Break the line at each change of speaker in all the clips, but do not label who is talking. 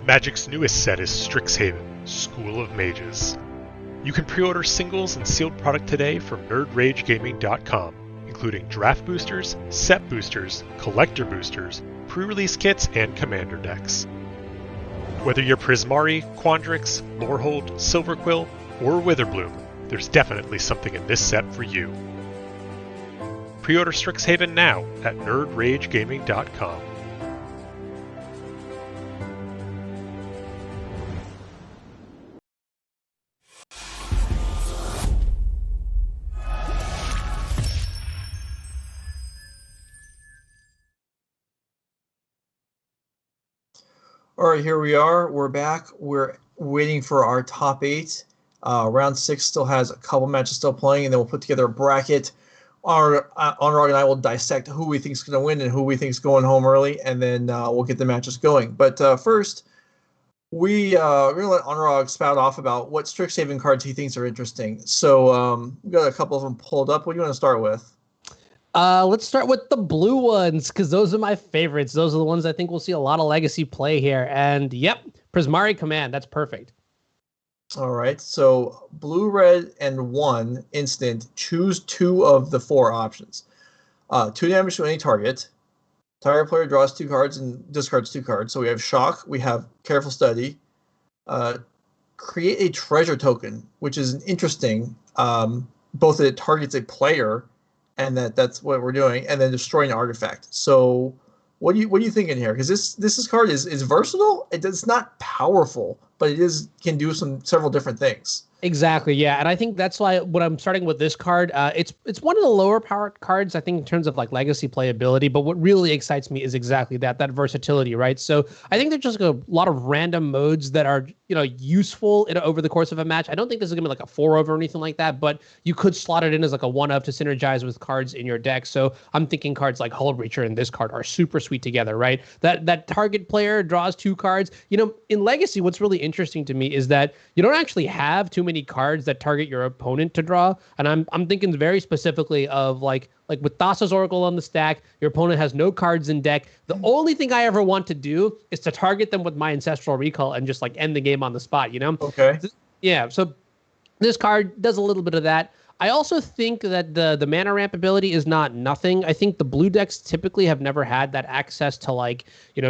Magic's newest set is Strixhaven, School of Mages. You can pre-order singles and sealed product today from nerdragegaming.com, including draft boosters, set boosters, collector boosters, pre-release kits, and commander decks. Whether you're Prismari, Quandrix, Lorehold, Silverquill, or Witherbloom, there's definitely something in this set for you. Pre-order Strixhaven now at nerdragegaming.com.
All right, here we are. We're back. We're waiting for our top 8. Round 6 still has a couple matches still playing, and then we'll put together a bracket. Anuraag and I will dissect who we think is going to win and who we think is going home early, and then we'll get the matches going. But first, we're going to let Anuraag spout off about what Strixhaven cards he thinks are interesting. So we've got a couple of them pulled up. What do you want to start with?
Let's start with the blue ones, because those are my favorites. Those are the ones I think we'll see a lot of legacy play here. And yep, Prismari Command, that's perfect.
All right, so blue, red, and 1 instant. Choose 2 of the 4 options. 2 damage to any target. Target player draws 2 cards and discards 2 cards. So we have Shock, we have Careful Study. Create a treasure token, which is an interesting, both that it targets a player and that's what we're doing, and then destroy an artifact. So what are you thinking here? Because this card is versatile. It's not powerful, but it can do several different things.
Exactly, yeah, and I think that's why when I'm starting with this card, it's one of the lower powered cards, I think, in terms of like legacy playability. But what really excites me is exactly that versatility, right? So I think there's just a lot of random modes that are useful over the course of a match. I don't think this is gonna be like a 4-of or anything like that, but you could slot it in as like a 1-of to synergize with cards in your deck. So I'm thinking cards like Hull Breacher and this card are super sweet together, right? That target player draws 2 cards. In Legacy, what's really interesting to me is that you don't actually have too many cards that target your opponent to draw, and I'm thinking very specifically of like with Thassa's Oracle on the stack, your opponent has no cards in deck. The only thing I ever want to do is to target them with my Ancestral Recall and just like end the game on the spot,
Okay.
Yeah, so this card does a little bit of that. I also think that the mana ramp ability is not nothing. I think the blue decks typically have never had that access to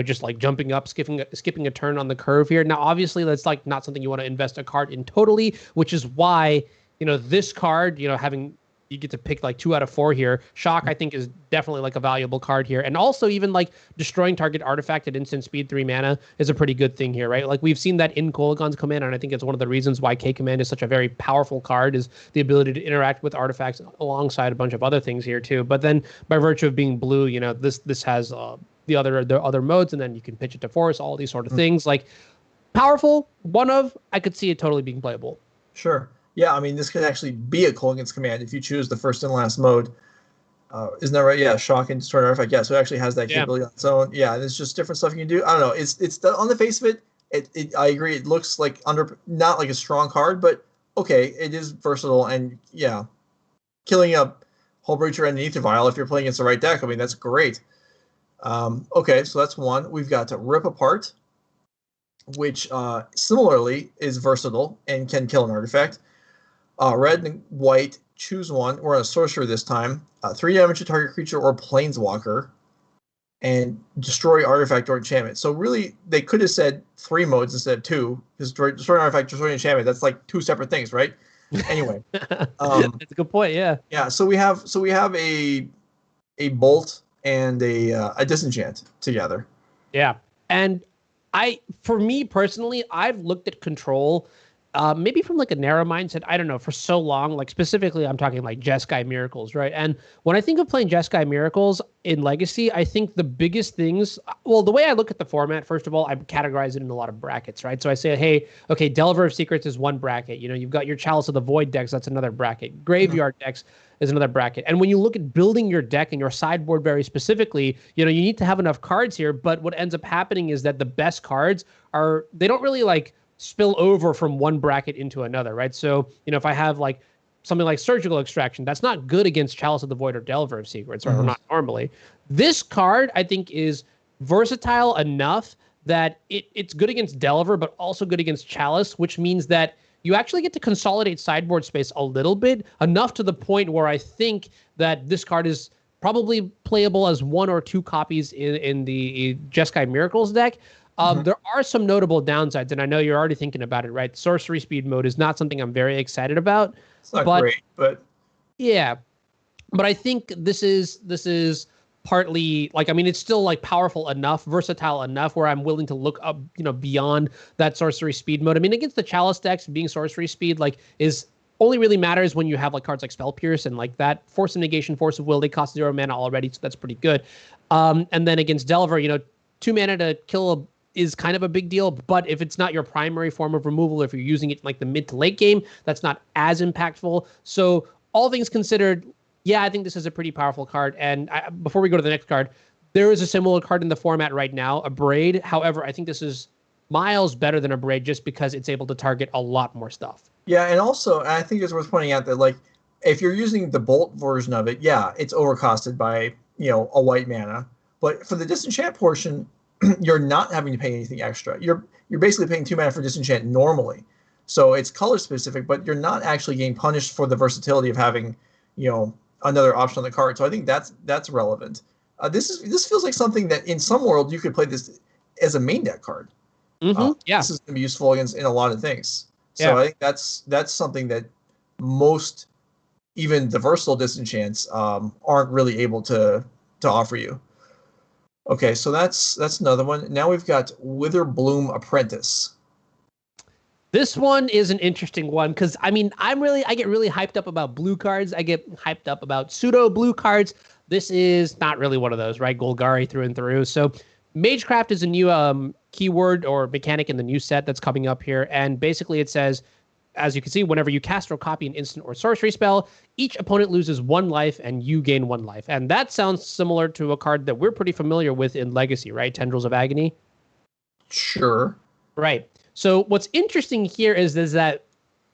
just like jumping up, skipping a turn on the curve here. Now, obviously, that's like not something you want to invest a card in totally, which is why, this card, having you get to pick like 2 out of 4 here. Shock, I think, is definitely like a valuable card here. And also even like destroying target artifact at instant speed 3 mana is a pretty good thing here, right? Like we've seen that in Kolaghan's Command, and I think it's one of the reasons why K-Command is such a very powerful card, is the ability to interact with artifacts alongside a bunch of other things here too. But then by virtue of being blue, this has the other modes, and then you can pitch it to force, all these sort of things. Like powerful, 1-of, I could see it totally being playable.
Sure. Yeah, I mean, this could actually be a Kolaghan's Command if you choose the first and last mode. Isn't that right? Yeah, Shock and Destroy an Artifact. Yeah, so it actually has that capability on its own. Yeah, and it's just different stuff you can do. I don't know. It's on the face of it, I agree. It looks like not like a strong card, but okay, it is versatile. And yeah, killing a Hull Breacher and an Aether Vial if you're playing against the right deck, I mean, that's great. Okay, so that's one. We've got to Rip Apart, which similarly is versatile and can kill an artifact. Red and white, choose one. We're on a sorcerer this time. 3 damage to target creature or planeswalker, and destroy artifact or enchantment. So really, they could have said 3 modes instead of 2. Destroy an artifact, destroy an enchantment. That's like 2 separate things, right? Anyway,
that's a good point. Yeah.
Yeah. So we have a bolt and a disenchant together.
Yeah, and for me personally, I've looked at control. Maybe from like a narrow mindset, I don't know, for so long, like specifically I'm talking like Jeskai Miracles, right? And when I think of playing Jeskai Miracles in Legacy, I think the biggest things, well, the way I look at the format, first of all, I categorize it in a lot of brackets, right? So I say, hey, okay, Delver of Secrets is one bracket. You've got your Chalice of the Void decks, that's another bracket. Graveyard decks is another bracket. And when you look at building your deck and your sideboard very specifically, you need to have enough cards here, but what ends up happening is that the best cards they don't really like spill over from one bracket into another, right? So, if I have like something like Surgical Extraction, that's not good against Chalice of the Void or Delver of Secrets, or not normally. This card, I think, is versatile enough that it's good against Delver, but also good against Chalice, which means that you actually get to consolidate sideboard space a little bit, enough to the point where I think that this card is probably playable as 1 or 2 copies in the Jeskai Miracles deck. There are some notable downsides, and I know you're already thinking about it, right? Sorcery speed mode is not something I'm very excited about.
It's not great, but
yeah. But I think this is partly like, I mean, it's still like powerful enough, versatile enough where I'm willing to look up, beyond that sorcery speed mode. I mean, against the Chalice decks, being sorcery speed like is only really matters when you have like cards like Spell Pierce and like that. Force of Negation, Force of Will, they cost 0 mana already, so that's pretty good. And then against Delver, 2 mana to kill is kind of a big deal, but if it's not your primary form of removal, if you're using it in like the mid to late game, that's not as impactful. So all things considered, yeah, I think this is a pretty powerful card. And before we go to the next card, there is a similar card in the format right now, a Braid. However, I think this is miles better than a Braid just because it's able to target a lot more stuff.
Yeah, and also, I think it's worth pointing out that, like, if you're using the Bolt version of it, yeah, it's overcosted by, a white mana. But for the Disenchant portion, you're not having to pay anything extra. You're basically paying 2 mana for Disenchant normally. So it's color specific, but you're not actually getting punished for the versatility of having, another option on the card. So I think that's relevant. This feels like something that in some world you could play this as a main deck card.
Yeah,
this is going to be useful in a lot of things. So I think that's something that most, even the versatile Disenchants, aren't really able to offer you. Okay, so that's another one. Now we've got Witherbloom Apprentice.
This one is an interesting one because, I mean, I get really hyped up about blue cards. I get hyped up about pseudo blue cards. This is not really one of those, right? Golgari through and through. So Magecraft is a new keyword or mechanic in the new set that's coming up here. And basically it says, as you can see, whenever you cast or copy an instant or sorcery spell, each opponent loses 1 life and you gain 1 life. And that sounds similar to a card that we're pretty familiar with in Legacy, right? Tendrils of Agony?
Sure.
Right. So what's interesting here is that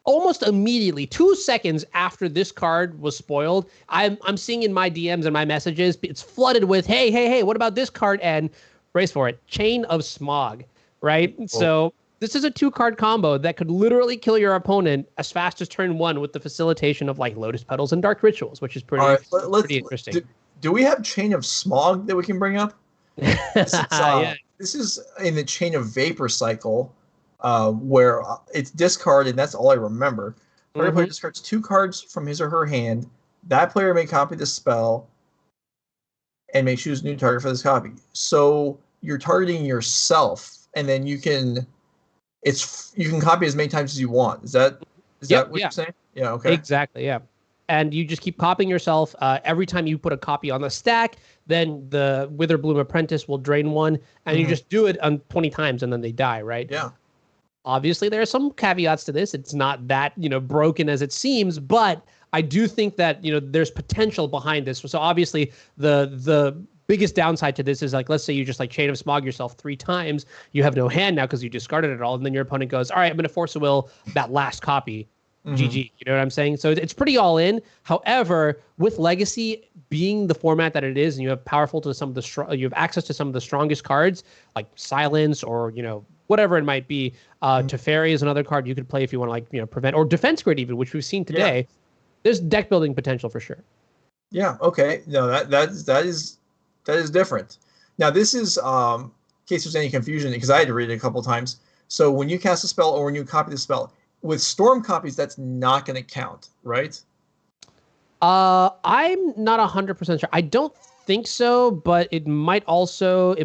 almost immediately, 2 seconds after this card was spoiled, I'm seeing in my DMs and my messages, it's flooded with, hey, what about this card? And brace for it, Chain of Smog, right? Oh. So this is a 2-card combo that could literally kill your opponent as fast as turn 1 with the facilitation of like Lotus Petals and Dark Rituals, which is pretty interesting.
Do we have Chain of Smog that we can bring up? This is in the Chain of Vapor cycle. Where it's discard, and that's all I remember. Every player discards 2 cards from his or her hand. That player may copy the spell and may choose a new target for this copy. So you're targeting yourself, and then you can copy as many times as you want. Is that what you're saying? Yeah, okay.
Exactly, yeah. And you just keep copying yourself. Every time you put a copy on the stack, then the Witherbloom Apprentice will drain 1, and you just do it 20 times, and then they die, right?
Yeah.
Obviously, there are some caveats to this. It's not that, broken as it seems, but I do think that, there's potential behind this. So obviously, the biggest downside to this is, like, let's say you just like Chain of Smog yourself 3 times. You have no hand now because you discarded it all, and then your opponent goes, all right, I'm going to Force of Will that last copy. GG. You know what I'm saying? So it's pretty all in. However, with Legacy being the format that it is, and you have you have access to some of the strongest cards like Silence or whatever it might be. Teferi is another card you could play if you want to prevent, or Defense Grid even, which we've seen today. Yeah. There's deck building potential for sure.
Yeah. Okay. No, that is different. Now this is in case there's any confusion, because I had to read it a couple times. So when you cast a spell or when you copy the spell, with Storm copies, that's not going to count, right?
I'm not 100% sure. I don't think so, but it might also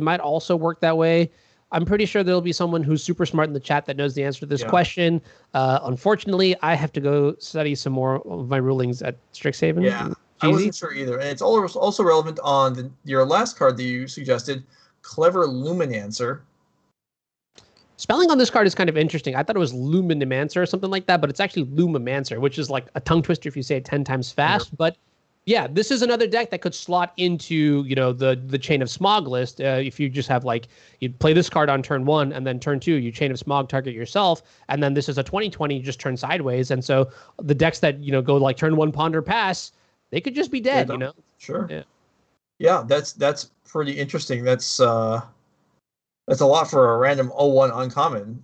work that way. I'm pretty sure there'll be someone who's super smart in the chat that knows the answer to this question. Unfortunately, I have to go study some more of my rulings at Strixhaven.
Yeah, I wasn't sure either. And it's also relevant on your last card that you suggested, Clever Luminancer.
Spelling on this card is kind of interesting. I thought it was Luminamancer or something like that, but it's actually Lumamancer, which is like a tongue twister if you say it 10 times fast. Yeah. But yeah, this is another deck that could slot into, the Chain of Smog list. If you just have you play this card on turn 1, and then turn 2, you Chain of Smog, target yourself, and then this is a 20/20, you just turn sideways. And so the decks that, go like turn 1, Ponder, Pass, they could just be dead,
Sure. Yeah, that's pretty interesting. That's That's a lot for a random 0-1 uncommon.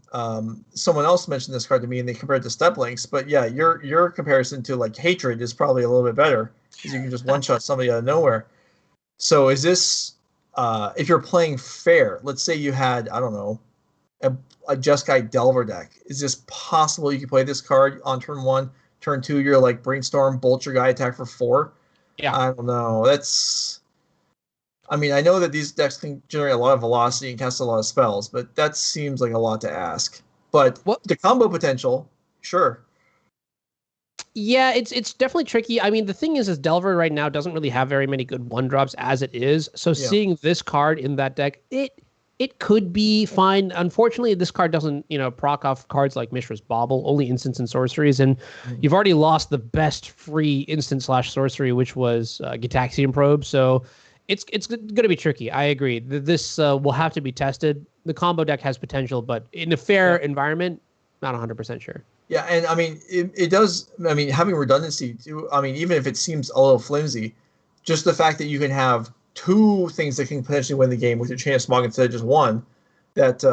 Someone else mentioned this card to me, and they compared it to Step Links. But yeah, your comparison to like Hatred is probably a little bit better because you can just one shot somebody out of nowhere. So is this if you're playing fair? Let's say you had, I don't know, a Jeskai Delver deck. Is this possible you can play this card on turn 1? Turn 2, you're like Brainstorm, bolt your guy, attack for 4.
Yeah,
I don't know. I mean, I know that these decks can generate a lot of velocity and cast a lot of spells, but that seems like a lot to ask. But the combo potential, sure.
Yeah, it's definitely tricky. I mean, the thing is Delver right now doesn't really have very many good 1-drops as it is. So seeing this card in that deck, it could be fine. Unfortunately, this card doesn't, proc off cards like Mishra's Bauble, only instants and sorceries, and you've already lost the best free instant/sorcery, which was Gitaxian Probe. So it's going to be tricky. I agree. This will have to be tested. The combo deck has potential, but in a fair environment, not 100% sure.
Yeah, and I mean, it does. I mean, having redundancy too. I mean, even if it seems a little flimsy, just the fact that you can have 2 things that can potentially win the game with your Chain of Smog instead of just 1, that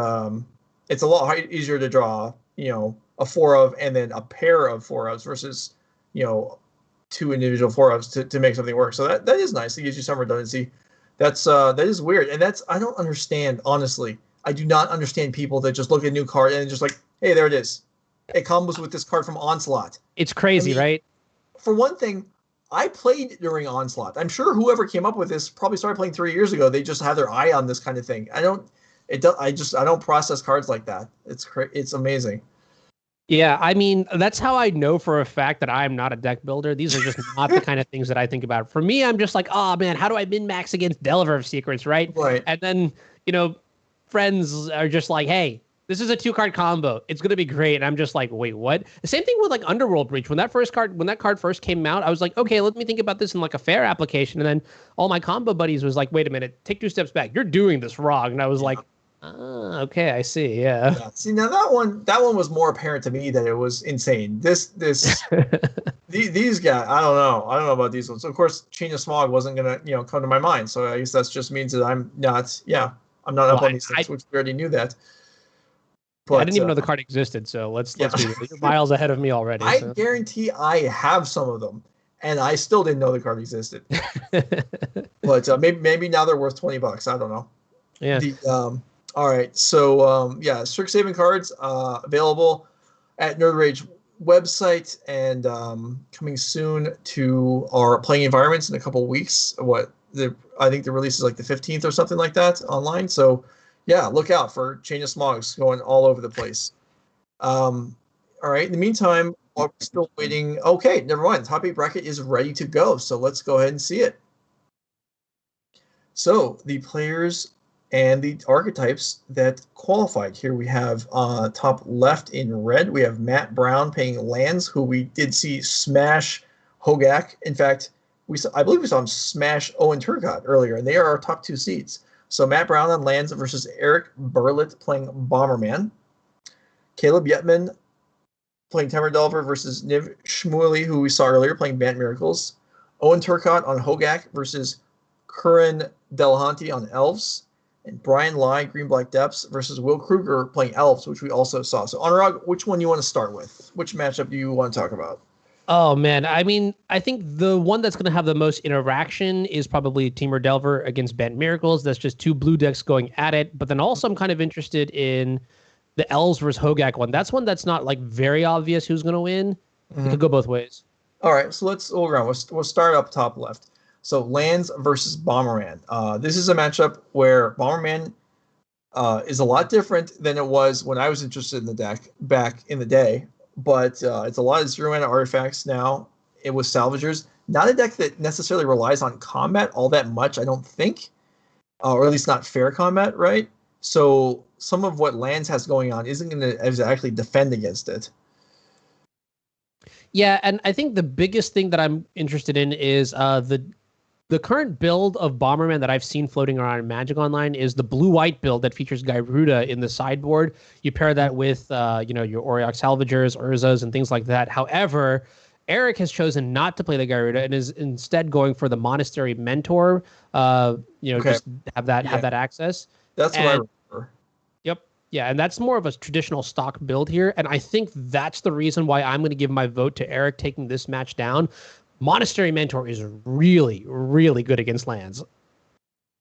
it's a lot easier to draw, a 4 of and then a pair of 4 ofs versus, 2 individual 4 ofs to make something work. So that is nice. It gives you some redundancy. That is weird, and I don't understand, honestly. I do not understand people that just look at a new card and just like, hey, there it is. It combos with this card from Onslaught.
It's crazy, right?
For one thing, I played during Onslaught. I'm sure whoever came up with this probably started playing 3 years ago. They just had their eye on this kind of thing. I don't process cards like that. It's amazing.
Yeah, I mean, that's how I know for a fact that I'm not a deck builder. These are just not the kind of things that I think about. For me, I'm just like, oh man, how do I min-max against Delver of Secrets, right?
Right.
And then, friends are just like, hey, this is a 2-card combo. It's going to be great. And I'm just like, wait, what? The same thing with like Underworld Breach. When that card first came out, I was like, okay, let me think about this in like a fair application. And then all my combo buddies was like, wait a minute, take 2 steps back. You're doing this wrong. And I was like, okay, I see. Yeah.
See, now that one was more apparent to me that it was insane. This these guys, I don't know about these ones. Of course, Chain of Smog wasn't gonna, come to my mind. So I guess that just means that I'm not up on these things, which we already knew that.
But, I didn't even know the card existed, so let's be real. You're miles ahead of me already.
I guarantee I have some of them, and I still didn't know the card existed. But maybe now they're worth $20. I don't know.
Yeah.
All right. So Strixhaven cards available at Nerd Rage website and coming soon to our playing environments in a couple weeks. I think the release is like the 15th or something like that online. So. Yeah, look out for Chain of Smogs going all over the place. All right. In the meantime, while we're still waiting. Okay, never mind. Top 8 bracket is ready to go. So let's go ahead and see it. So the players and the archetypes that qualified. Here we have top left in red. We have Matt Brown playing lands, who we did see smash Hogak. In fact, I believe we saw him smash Owen Turcotte earlier, and they are our top 2 seeds. So Matt Brown on lands versus Eric Burlett playing Bomberman. Caleb Yetman playing Temur Delver versus Niv Shmuely, who we saw earlier playing Bant Miracles. Owen Turcotte on Hogak versus Curran Delahanty on Elves. And Brian Lai, Green Black Depths versus Will Kruger playing Elves, which we also saw. So Anuraag, which one do you want to start with? Which matchup do you want to talk about?
Oh, man. I mean, I think the one that's going to have the most interaction is probably Temur Delver against Bant Miracles. That's just 2 blue decks going at it. But then also I'm kind of interested in the Elves versus Hogak one. That's one that's not like very obvious who's going to win. It could go both ways. All
right, so let's go around. We'll start up top left. So lands versus Bomberman. This is a matchup where Bomberman is a lot different than it was when I was interested in the deck back in the day. But it's a lot of 0-mana artifacts now. It was Salvagers. Not a deck that necessarily relies on combat all that much, I don't think. Or at least not fair combat, right? So some of what lands has going on isn't going to actually defend against it.
Yeah, and I think the biggest thing that I'm interested in is the current build of Bomberman that I've seen floating around in Magic Online is the blue-white build that features Gyruda in the sideboard. You pair that with, your Auriok Salvagers, Urzas, and things like that. However, Eric has chosen not to play the Gyruda and is instead going for the Monastery Mentor. Just have that access.
That's what I remember.
Yeah, and that's more of a traditional stock build here. And I think that's the reason why I'm going to give my vote to Eric taking this match down. Monastery Mentor is really, really good against lands.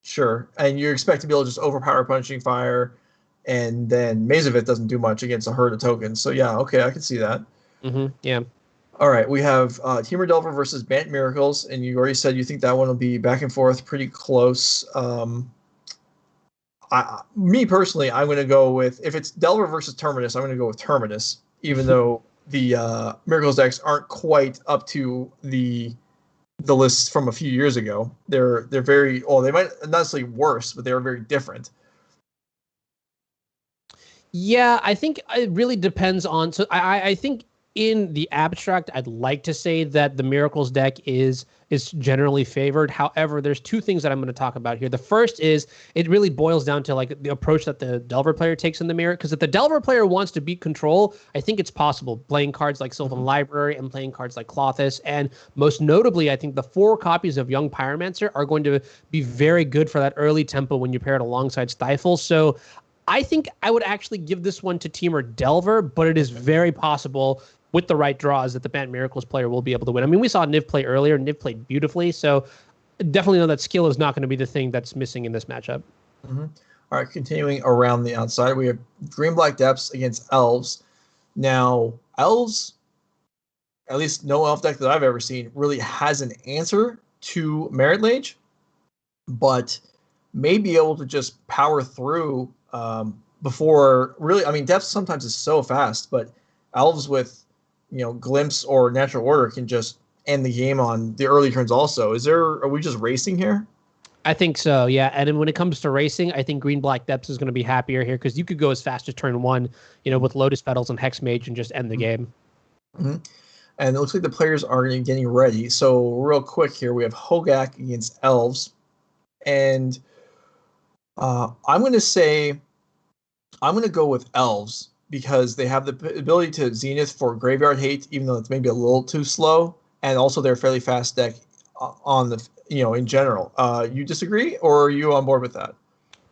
Sure. And you expect to be able to just overpower Punching Fire, and then Maze of It doesn't do much against a herd of tokens. So yeah, okay, I can see that.
Yeah.
All right, we have Temur Delver versus Bant Miracles, and you already said you think that one will be back and forth, pretty close. Me personally, I'm going to go with, if it's Delver versus Terminus, I'm going to go with Terminus, even though the Miracles decks aren't quite up to the lists from a few years ago. They're very, they might not necessarily worse, but they're very different.
Yeah, I think it really depends on. So I think in the abstract, I'd like to say that the Miracles deck is generally favored. However, there's two things that I'm going to talk about here. The first is it really boils down to like the approach that the Delver player takes in the mirror. Because if the Delver player wants to beat control, I think it's possible playing cards like Sylvan Library and playing cards like Klothys. And most notably, I think the 4 copies of Young Pyromancer are going to be very good for that early tempo when you pair it alongside Stifle. So I think I would actually give this one to Temur Delver, but it is very possible with the right draws that the Bant Miracles player will be able to win. I mean, we saw Niv play earlier. Niv played beautifully, so definitely know that skill is not going to be the thing that's missing in this matchup.
All right, continuing around the outside, we have Green-Black Depths against Elves. Now, Elves, at least no Elf deck that I've ever seen, really has an answer to Merit Lage, but may be able to just power through before really. I mean, Depths sometimes is so fast, but Elves with Glimpse or Natural Order can just end the game on the early turns also. Are we just racing here?
I think so, yeah. And then when it comes to racing, I think Green-Black Depths is going to be happier here because you could go as fast as turn 1, with Lotus Petals and Hex Mage and just end the game.
And it looks like the players are getting ready. So real quick here, we have Hogak against Elves. And I'm going to go with Elves because they have the ability to Zenith for Graveyard Hate, even though it's maybe a little too slow. And also they're a fairly fast deck on the, in general. You disagree, or are you on board with that?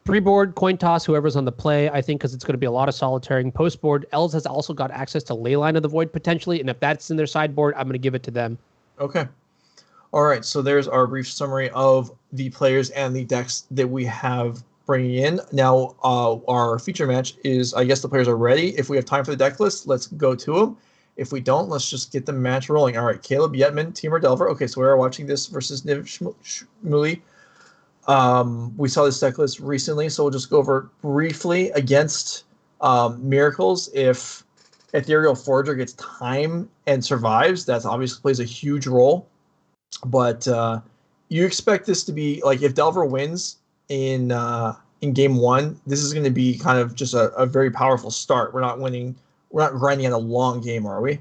Pre-board, coin toss, whoever's on the play, I think, because it's going to be a lot of solitaring. Post-board, Elves has also got access to Leyline of the Void potentially, and if that's in their sideboard, I'm going to give it to them.
Okay. All right, so there's our brief summary of the players and the decks that we have bringing in. Now, our feature match is, I guess the players are ready. If we have time for the deck list, let's go to them. If we don't, let's just get the match rolling. All right, Caleb, Yetman, Temur Delver. Okay, so we're watching this versus Niv Shmuely. We saw this deck list recently, so we'll just go over briefly against Miracles. If Ethereal Forager gets time and survives, that obviously plays a huge role. But you expect this to be like, if Delver wins in game 1, this is going to be kind of just a very powerful start. We're not grinding out a long game, are we?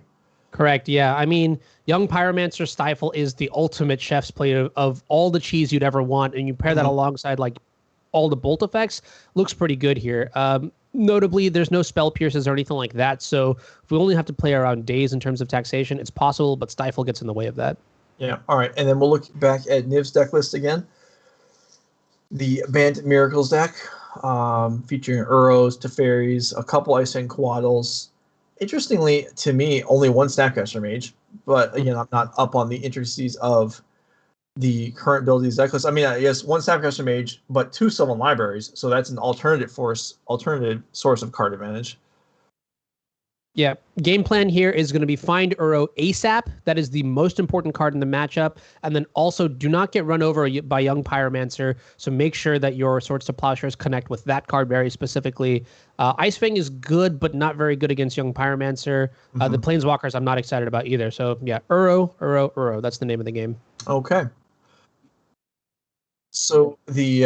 Correct, yeah. I mean, Young Pyromancer Stifle is the ultimate chef's plate of all the cheese you'd ever want, and you pair that alongside like all the bolt effects, looks pretty good here. Notably, there's no spell pierces or anything like that, so if we only have to play around days in terms of taxation, it's possible, but Stifle gets in the way of that.
Yeah, all right, and then we'll look back at Niv's deck list again. The Bant Miracles deck, featuring Uros, Teferis, a couple Ice and Quaddles. Interestingly, to me, only one Snapcaster Mage, but again, I'm not up on the intricacies of the current build of these deck lists. I mean, I guess one Snapcaster Mage, but 2 Sylvan Libraries, so that's an alternative source of card advantage.
Yeah, game plan here is going to be find Uro ASAP. That is the most important card in the matchup. And then also do not get run over by Young Pyromancer. So make sure that your Swords to Plowshares connect with that card very specifically. Ice Fang is good, but not very good against Young Pyromancer. The Planeswalkers I'm not excited about either. So yeah, Uro. That's the name of the game.
Okay. So the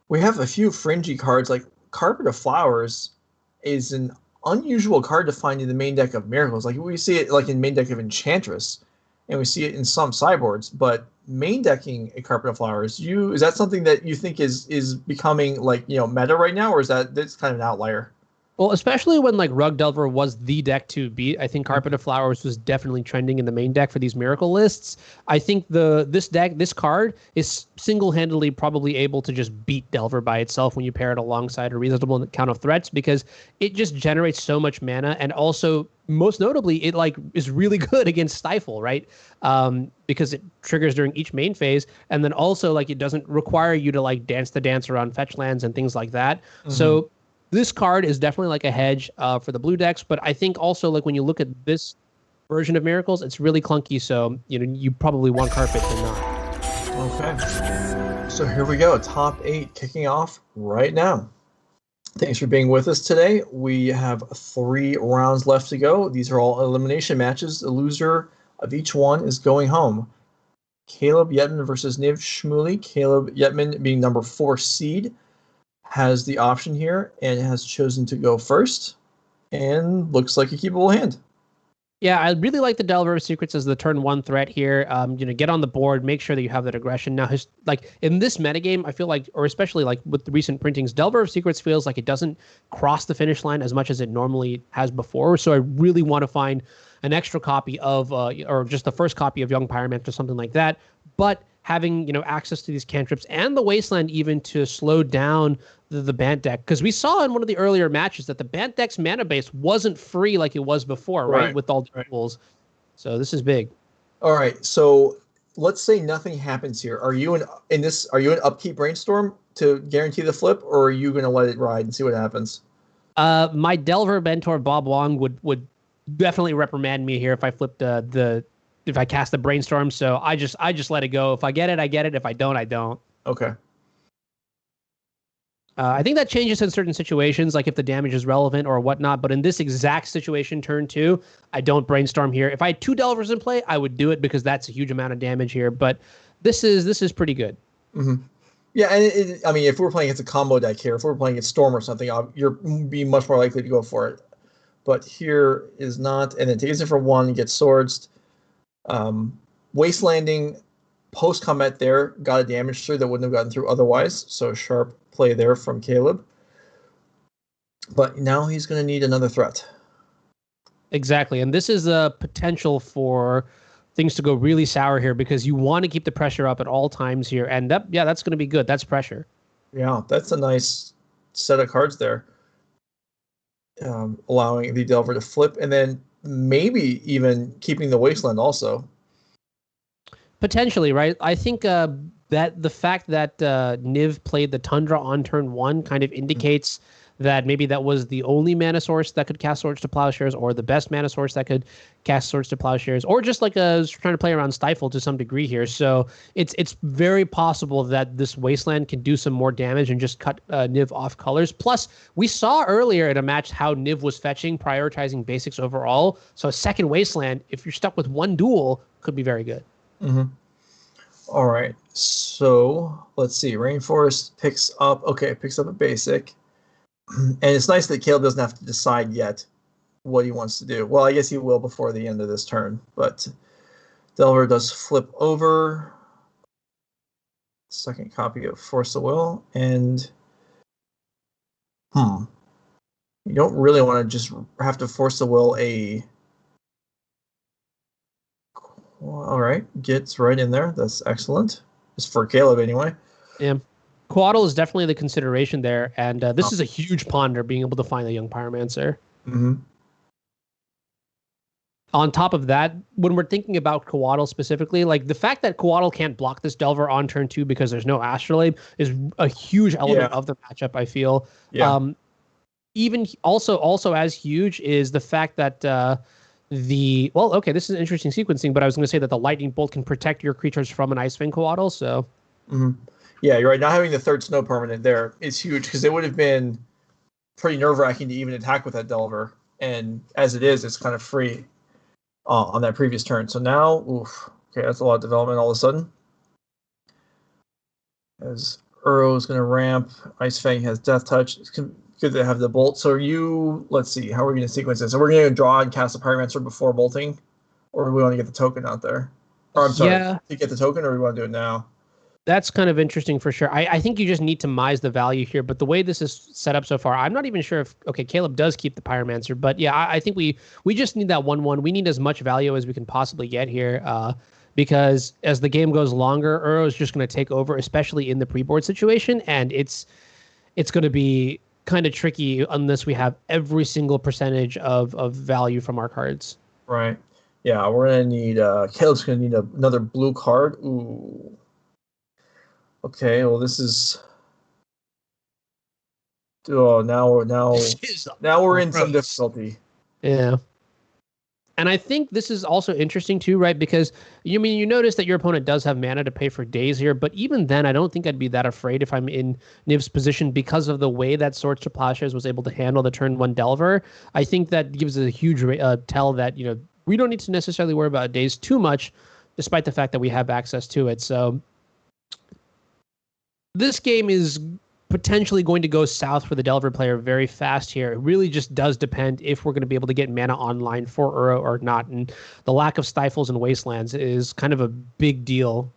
we have a few fringy cards, like Carpet of Flowers is an unusual card to find in the main deck of Miracles. Like, we see it like in main deck of Enchantress, and we see it in some sideboards, but main decking a Carpet of Flowers, is that something that you think is becoming like, meta right now, or is that's kind of an outlier?
Well, especially when like Rug Delver was the deck to beat. I think Carpet of Flowers was definitely trending in the main deck for these miracle lists. I think this card is single-handedly probably able to just beat Delver by itself when you pair it alongside a reasonable count of threats, because it just generates so much mana, and also most notably it like is really good against Stifle, right? Because it triggers during each main phase, and then also like it doesn't require you to like dance the dance around fetch lands and things like that. So this card is definitely like a hedge for the blue decks, but I think also like when you look at this version of Miracles, it's really clunky, so you probably want Carpet and not.
Okay. So here we go. Top 8 kicking off right now. Thanks for being with us today. We have 3 rounds left to go. These are all elimination matches. The loser of each one is going home. Caleb Yetman versus Niv Shmuely. Caleb Yetman, being number 4 seed, has the option here and has chosen to go first, and looks like a keepable hand.
Yeah, I really like the Delver of Secrets as the turn 1 threat here. Get on the board, make sure that you have that aggression. Now, like in this metagame, I feel like, or especially like with the recent printings, Delver of Secrets feels like it doesn't cross the finish line as much as it normally has before. So I really want to find an extra copy of, or just the first copy of Young Pyromancer or something like that. But having access to these cantrips and the Wasteland even to slow down the Bant deck, because we saw in one of the earlier matches that the Bant deck's mana base wasn't free like it was before, right? With all the tools. So this is big.
All right, so let's say nothing happens here. Are you an upkeep brainstorm to guarantee the flip, or are you going to let it ride and see what happens?
My Delver mentor Bob Wong would definitely reprimand me here if I flipped if I cast the brainstorm. So I just let it go. If I get it, I get it. If I don't, I don't.
Okay.
I think that changes in certain situations, like if the damage is relevant or whatnot. But in this exact situation, turn 2, I don't brainstorm here. If I had 2 Delvers in play, I would do it because that's a huge amount of damage here. But this is pretty good.
Mm-hmm. Yeah, and I mean, if we're playing against a combo deck here, if we're playing against Storm or something, you're be much more likely to go for it. But here is not, and then takes it for 1, gets swords. Wastelanding post-combat there, got a damage through that wouldn't have gotten through otherwise, so sharp play there from Caleb. But now he's going to need another threat.
Exactly, and this is a potential for things to go really sour here, because you want to keep the pressure up at all times here, and that's going to be good. That's pressure.
Yeah, that's a nice set of cards there. Allowing the Delver to flip, and then maybe even keeping the Wasteland also.
Potentially, right? I think that the fact that Niv played the Tundra on turn 1 kind of indicates that maybe that was the only mana source that could cast Swords to Plowshares, or the best mana source that could cast Swords to Plowshares, or just like trying to play around Stifle to some degree here. So it's very possible that this Wasteland can do some more damage and just cut Niv off colors. Plus, we saw earlier in a match how Niv was fetching, prioritizing basics overall. So a second Wasteland, if you're stuck with one duel, could be very good.
Mm-hmm. All right, so let's see. Rainforest picks up a basic. And it's nice that Caleb doesn't have to decide yet what he wants to do. Well, I guess he will before the end of this turn, but Delver does flip over. Second copy of Force of Will, and you don't really want to just have to Force the Will all right, gets right in there. That's excellent. It's for Caleb anyway.
Yeah. Coatl is definitely the consideration there, and this is a huge ponder, being able to find the Young Pyromancer.
Mm-hmm.
On top of that, when we're thinking about Coatl specifically, like the fact that Coatl can't block this Delver on turn 2 because there's no Astrolabe is a huge element of the matchup, I feel.
Yeah.
Even also as huge is the fact that this is an interesting sequencing, but I was going to say that the Lightning Bolt can protect your creatures from an Icefang Coatl, so...
Mm-hmm. Yeah, you're right. Not having the third snow permanent there is huge, because it would have been pretty nerve-wracking to even attack with that Delver. And as it is, it's kind of free on that previous turn. So now, okay, that's a lot of development all of a sudden. As Uro is going to ramp, Icefang has Death Touch. It's good to have the Bolt. So let's see, how are we going to sequence this? So we're going to draw and cast a Pyromancer before bolting? Or do we want to get the token out there? Or I'm sorry, to get the token, or do we want to do it now?
That's kind of interesting for sure. I think you just need to mize the value here, but the way this is set up so far, I'm not even sure if Caleb does keep the Pyromancer, but yeah, I think we just need that 1/1. We need as much value as we can possibly get here, because as the game goes longer, Uro is just going to take over, especially in the pre-board situation, and it's going to be kind of tricky unless we have every single percentage of value from our cards.
Right. Yeah, we're gonna need. Caleb's gonna need another blue card. Ooh. Okay, well this is. Oh, now we're in some difficulty.
Yeah. And I think this is also interesting too, right? Because you notice that your opponent does have mana to pay for days here, but even then, I don't think I'd be that afraid if I'm in Niv's position because of the way that Swords to Plowshares was able to handle the turn 1 Delver. I think that gives us a huge tell that we don't need to necessarily worry about days too much, despite the fact that we have access to it. So this game is potentially going to go south for the Delver player very fast here. It really just does depend if we're going to be able to get mana online for Uro or not. And the lack of Stifles and Wastelands is kind of a big deal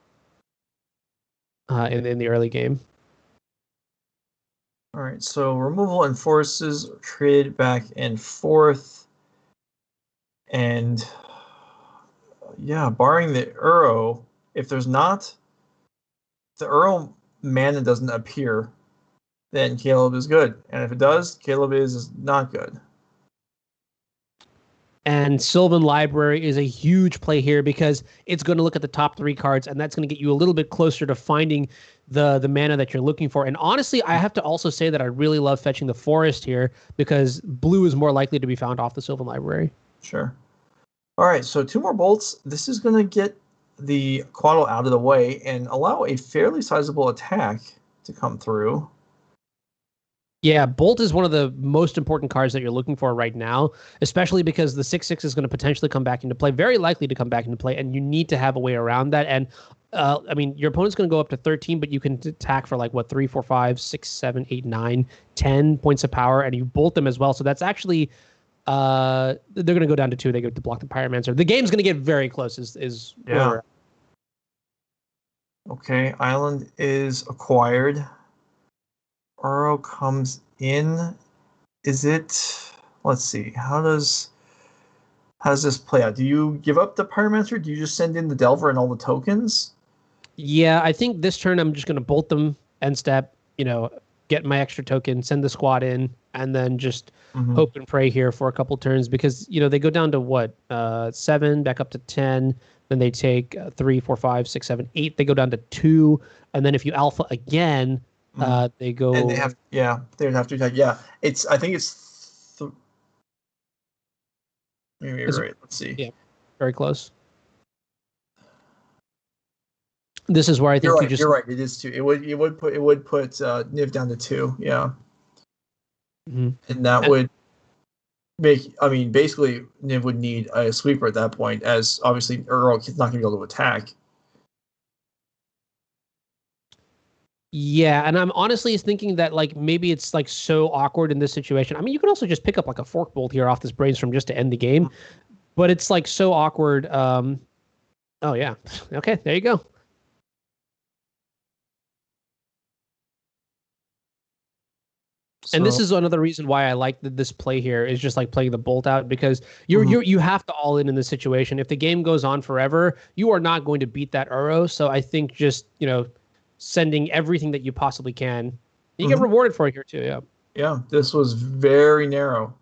in the early game.
All right, so removal and forces trade back and forth. And yeah, barring the Uro, if there's not, the Uro mana doesn't appear, then Caleb is good. And if it does, Caleb is not good.
And Sylvan Library is a huge play here because it's going to look at the top 3 cards, and that's going to get you a little bit closer to finding the mana that you're looking for. And honestly, I have to also say that I really love fetching the Forest here because blue is more likely to be found off the Sylvan Library.
Sure. All right, so 2 more bolts. This is going to get the Quaddle out of the way and allow a fairly sizable attack to come through.
Yeah, Bolt is one of the most important cards that you're looking for right now, especially because the 6/6 is going to potentially come back into play, very likely to come back into play, and you need to have a way around that. And your opponent's going to go up to 13, but you can attack for 3, 4, 5, 6, 7, 8, 9, 10 points of power, and you bolt them as well. So that's actually they're going to go down to 2. They go to block the Pyromancer. The game's going to get very close. Is
yeah. Where we're at. Okay, Island is acquired. Uro comes in. Is it? Let's see. How does this play out? Do you give up the Pyromancer? Do you just send in the Delver and all the tokens?
Yeah, I think this turn I'm just going to bolt them, end step, get my extra token, send the squad in, and then just hope and pray here for a couple turns because, they go down to what? 7, back up to 10. Then they take 3, 4, 5, 6, 7, 8. They go down to 2. And then if you alpha again, they go.
And they have, they would have to attack. Yeah, I think it's. Maybe you're right. Let's see.
Yeah, very close. This is where I think
you're right. It is 2. It would put Niv down to 2. Yeah.
Mm-hmm.
And that would make. I mean, basically, Niv would need a sweeper at that point, as obviously Uro is not going to be able to attack.
Yeah, and I'm honestly thinking that maybe it's so awkward in this situation. I mean, you could also just pick up a fork bolt here off this brainstorm just to end the game, but it's so awkward. Oh yeah, okay, there you go. And this is another reason why I like this play here is just playing the bolt out because you have to all in this situation. If the game goes on forever, you are not going to beat that Uro. So I think just sending everything that you possibly can. You get rewarded for it here too, yeah.
Yeah, this was very narrow.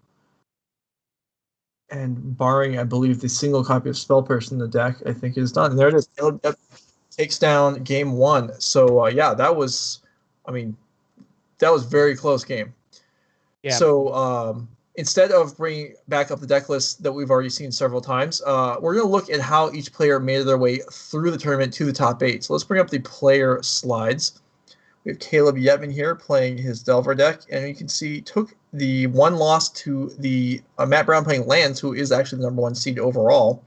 And barring, I believe, the single copy of Spell Pierce in the deck, I think is done. And there it is. It takes down game 1. So, that was very close game.
Yeah.
So, instead of bringing back up the deck list that we've already seen several times, we're going to look at how each player made their way through the tournament to the top 8. So let's bring up the player slides. We have Caleb Yetman here playing his Delver deck, and you can see took the 1 loss to the Matt Brown playing Lands, who is actually the number 1 seed overall.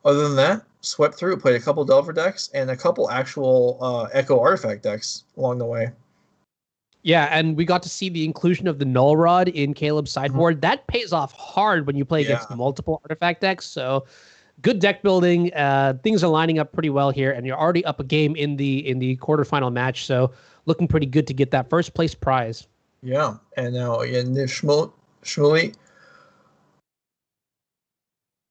Other than that, swept through, played a couple Delver decks and a couple actual Echo Artifact decks along the way.
Yeah, and we got to see the inclusion of the Null Rod in Caleb's sideboard. That pays off hard when you play against multiple artifact decks. So good deck building. Things are lining up pretty well here, and you're already up a game in the quarterfinal match. So looking pretty good to get that first place prize.
Yeah, and now again, Shmuely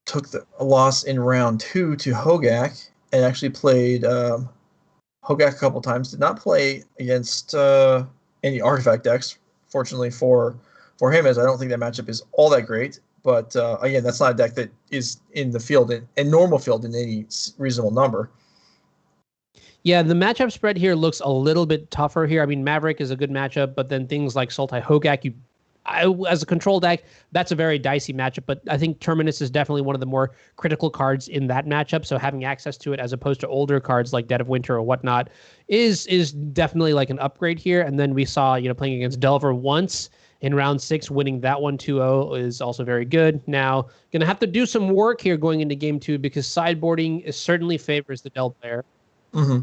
took a loss in round 2 to Hogak, and actually played Hogak a couple times. Did not play against any artifact decks, fortunately for him, as I don't think that matchup is all that great. But again, that's not a deck that is in the field, in normal field, in any reasonable number.
Yeah, the matchup spread here looks a little bit tougher here. I mean, Maverick is a good matchup, but then things like Sultai Hogak, as a control deck, that's a very dicey matchup. But I think Terminus is definitely one of the more critical cards in that matchup. So having access to it as opposed to older cards like Dead of Winter or whatnot is definitely like an upgrade here. And then we saw, playing against Delver once in round 6, winning that one 2-0 is also very good. Now, going to have to do some work here going into game 2 because sideboarding certainly favors the Del player.
Mm-hmm.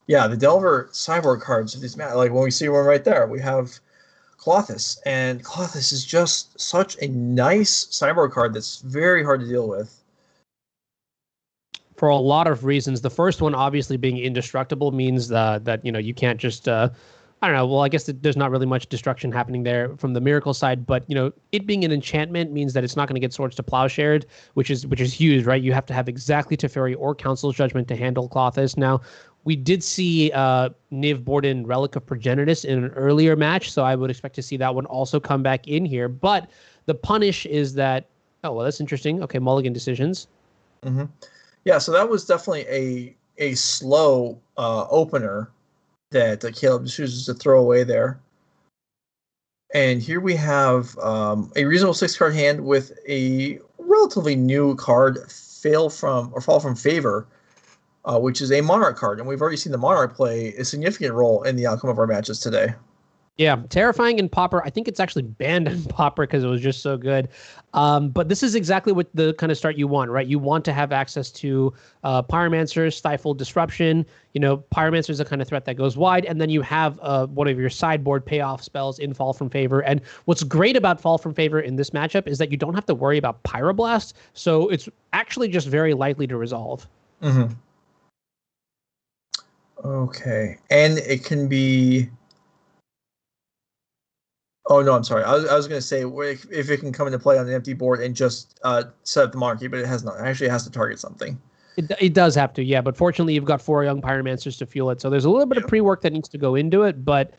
Yeah, the Delver sideboard cards, like when we see one right there, we have Colossus, and Colossus is just such a nice sideboard card that's very hard to deal with.
For a lot of reasons. The first one, obviously, being indestructible means that you can't just I don't know. Well, I guess there's not really much destruction happening there from the Miracle side, but it being an enchantment means that it's not going to get Swords to Plowshared, which is huge, right? You have to have exactly Teferi or Council's Judgment to handle Colossus. Now, we did see Niv board in Relic of Progenitus in an earlier match, so I would expect to see that one also come back in here. But the punish is that, oh, well, that's interesting. Okay, mulligan decisions.
Mm-hmm. Yeah, so that was definitely a slow opener that Caleb chooses to throw away there. And here we have a reasonable 6-card hand with a relatively new card, Fall from Favor, which is a Monarch card. And we've already seen the Monarch play a significant role in the outcome of our matches today.
Yeah, terrifying in Pauper. I think it's actually banned in Pauper because it was just so good. But this is exactly what the kind of start you want, right? You want to have access to Pyromancer, Stifle, Disruption. Pyromancer is a kind of threat that goes wide. And then you have one of your sideboard payoff spells in Fall from Favor. And what's great about Fall from Favor in this matchup is that you don't have to worry about Pyroblast. So it's actually just very likely to resolve.
Mm-hmm. Okay. And it can be... Oh, no, I'm sorry. I was going to say if it can come into play on an empty board and just set up the Monarchy, but it has not. Actually, it has to target something.
It does have to, yeah. But fortunately, you've got 4 young Pyromancers to fuel it. So there's a little bit of pre-work that needs to go into it. But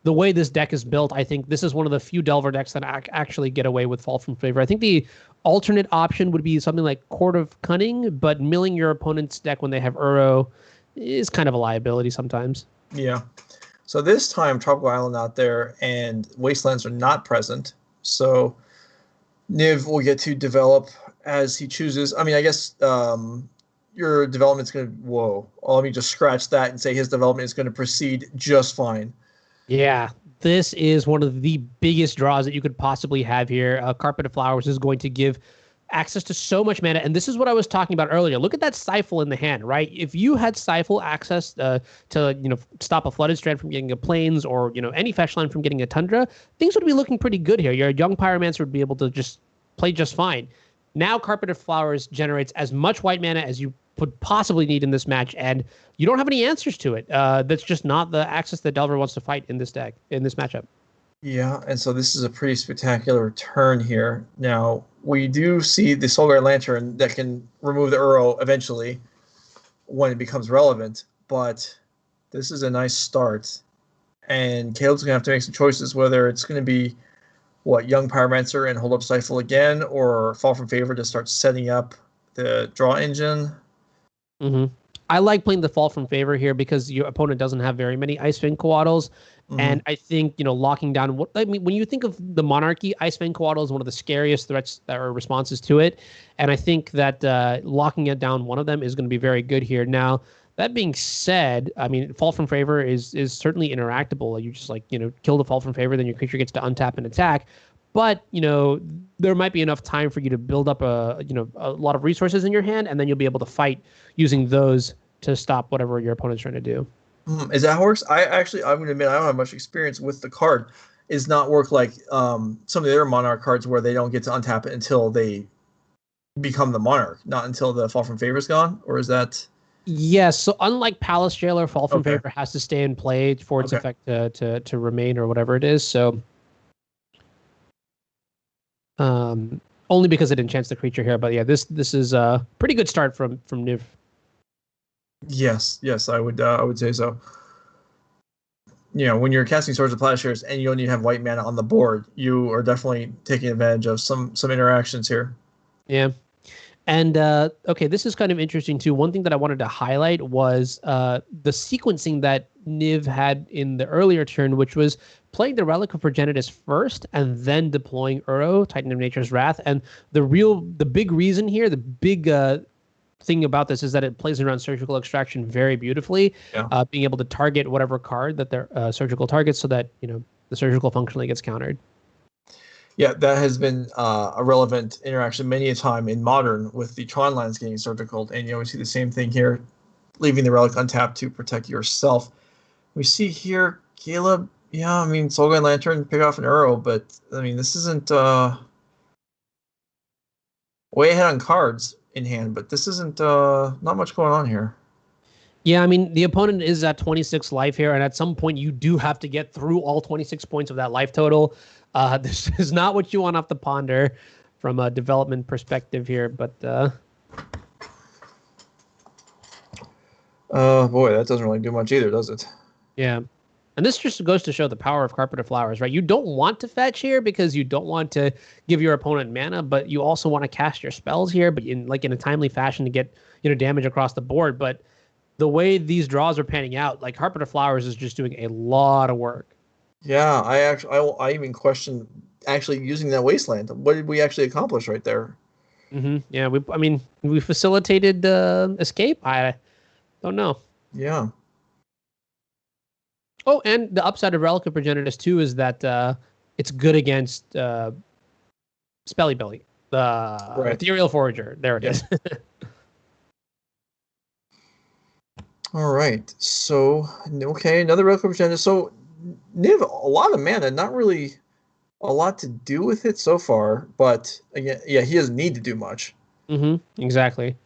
the way this deck is built, I think this is one of the few Delver decks that actually get away with Fall from Favor. I think the alternate option would be something like Court of Cunning, but milling your opponent's deck when they have Uro is kind of a liability sometimes.
Yeah. So this time, Tropical Island out there and Wastelands are not present. So Niv will get to develop as he chooses. I mean, I guess your development's going to... Whoa. Let me just scratch that and say his development is going to proceed just fine.
Yeah, this is one of the biggest draws that you could possibly have here. Carpet of Flowers is going to give access to so much mana, and this is what I was talking about earlier. Look at that Stifle in the hand, right? If you had Stifle access to stop a Flooded Strand from getting a Plains or any fetch line from getting a Tundra, things would be looking pretty good here. Your young Pyromancer would be able to just play just fine. Now Carpet of Flowers generates as much white mana as you would possibly need in this match, and you don't have any answers to it. That's just not the access that Delver wants to fight in this deck, in this matchup.
Yeah, and so this is a pretty spectacular turn here. Now, we do see the Solar Lantern that can remove the Uro eventually when it becomes relevant, but this is a nice start. And Caleb's going to have to make some choices, whether it's going to be, Young Pyromancer and hold up Stifle again, or Fall from Favor to start setting up the draw engine.
Mm-hmm. I like playing the Fall from Favor here because your opponent doesn't have very many Icewind Coatls. Mm-hmm. And I think, locking down when you think of the Monarchy, Icewind Coatl is one of the scariest threats that are responses to it. And I think that locking it down one of them is going to be very good here. Now, that being said, I mean, Fall from Favor is certainly interactable. You just kill the Fall from Favor, then your creature gets to untap and attack. But, there might be enough time for you to build up a lot of resources in your hand, and then you'll be able to fight using those to stop whatever your opponent's trying to do.
Is that how it works? I'm going to admit I don't have much experience with the card. Is not work like some of the other Monarch cards where they don't get to untap it until they become the monarch, not until the Fall from Favor's gone, or is that?
Yes. So unlike Palace Jailer, Fall from
Okay.
Favor has to stay in play for its
Okay.
effect to remain or whatever it is. So only because it enchants the creature here. But yeah, this is a pretty good start from Niv.
Yes, I would say so. You know, when you're casting Swords of Plowshares and you only have white mana on the board, you are definitely taking advantage of some interactions here.
Yeah. And okay, this is kind of interesting too. One thing that I wanted to highlight was the sequencing that Niv had in the earlier turn, which was playing the Relic of Progenitus first and then deploying Uro, Titan of Nature's Wrath. And the big reason here, the big thing about this is that it plays around surgical extraction very beautifully, being able to target whatever card that they're surgical targets so that, the surgical functionally gets countered.
Yeah, that has been a relevant interaction many a time in Modern with the Tron lands getting surgical, and you always see the same thing here, leaving the Relic untapped to protect yourself. We see here, Caleb, yeah, I mean, Soulguide Lantern, pick off an Uro, but, I mean, this isn't way ahead on cards in hand, but this isn't not much going on here.
Yeah, I mean, the opponent is at 26 life here, and at some point you do have to get through all 26 points of that life total. This is not what you want off the ponder from a development perspective here, but
boy, that doesn't really do much either, does it?
yeah. And this just goes to show the power of Carpet of Flowers, right? You don't want to fetch here because you don't want to give your opponent mana, but you also want to cast your spells here, but in a timely fashion to get damage across the board. But the way these draws are panning out, like Carpet of Flowers is just doing a lot of work.
Yeah, I even question actually using that Wasteland. What did we actually accomplish right there?
Mm-hmm. Yeah, we facilitated escape. I don't know.
Yeah.
Oh, and the upside of Relic of Progenitus too is that it's good against Spelly Belly, the Ethereal Forager. There it is.
All right. So, okay, another Relic of Progenitus. So, Niv, a lot of mana, not really a lot to do with it so far, but again, yeah, he doesn't need to do much.
Mm-hmm. Exactly.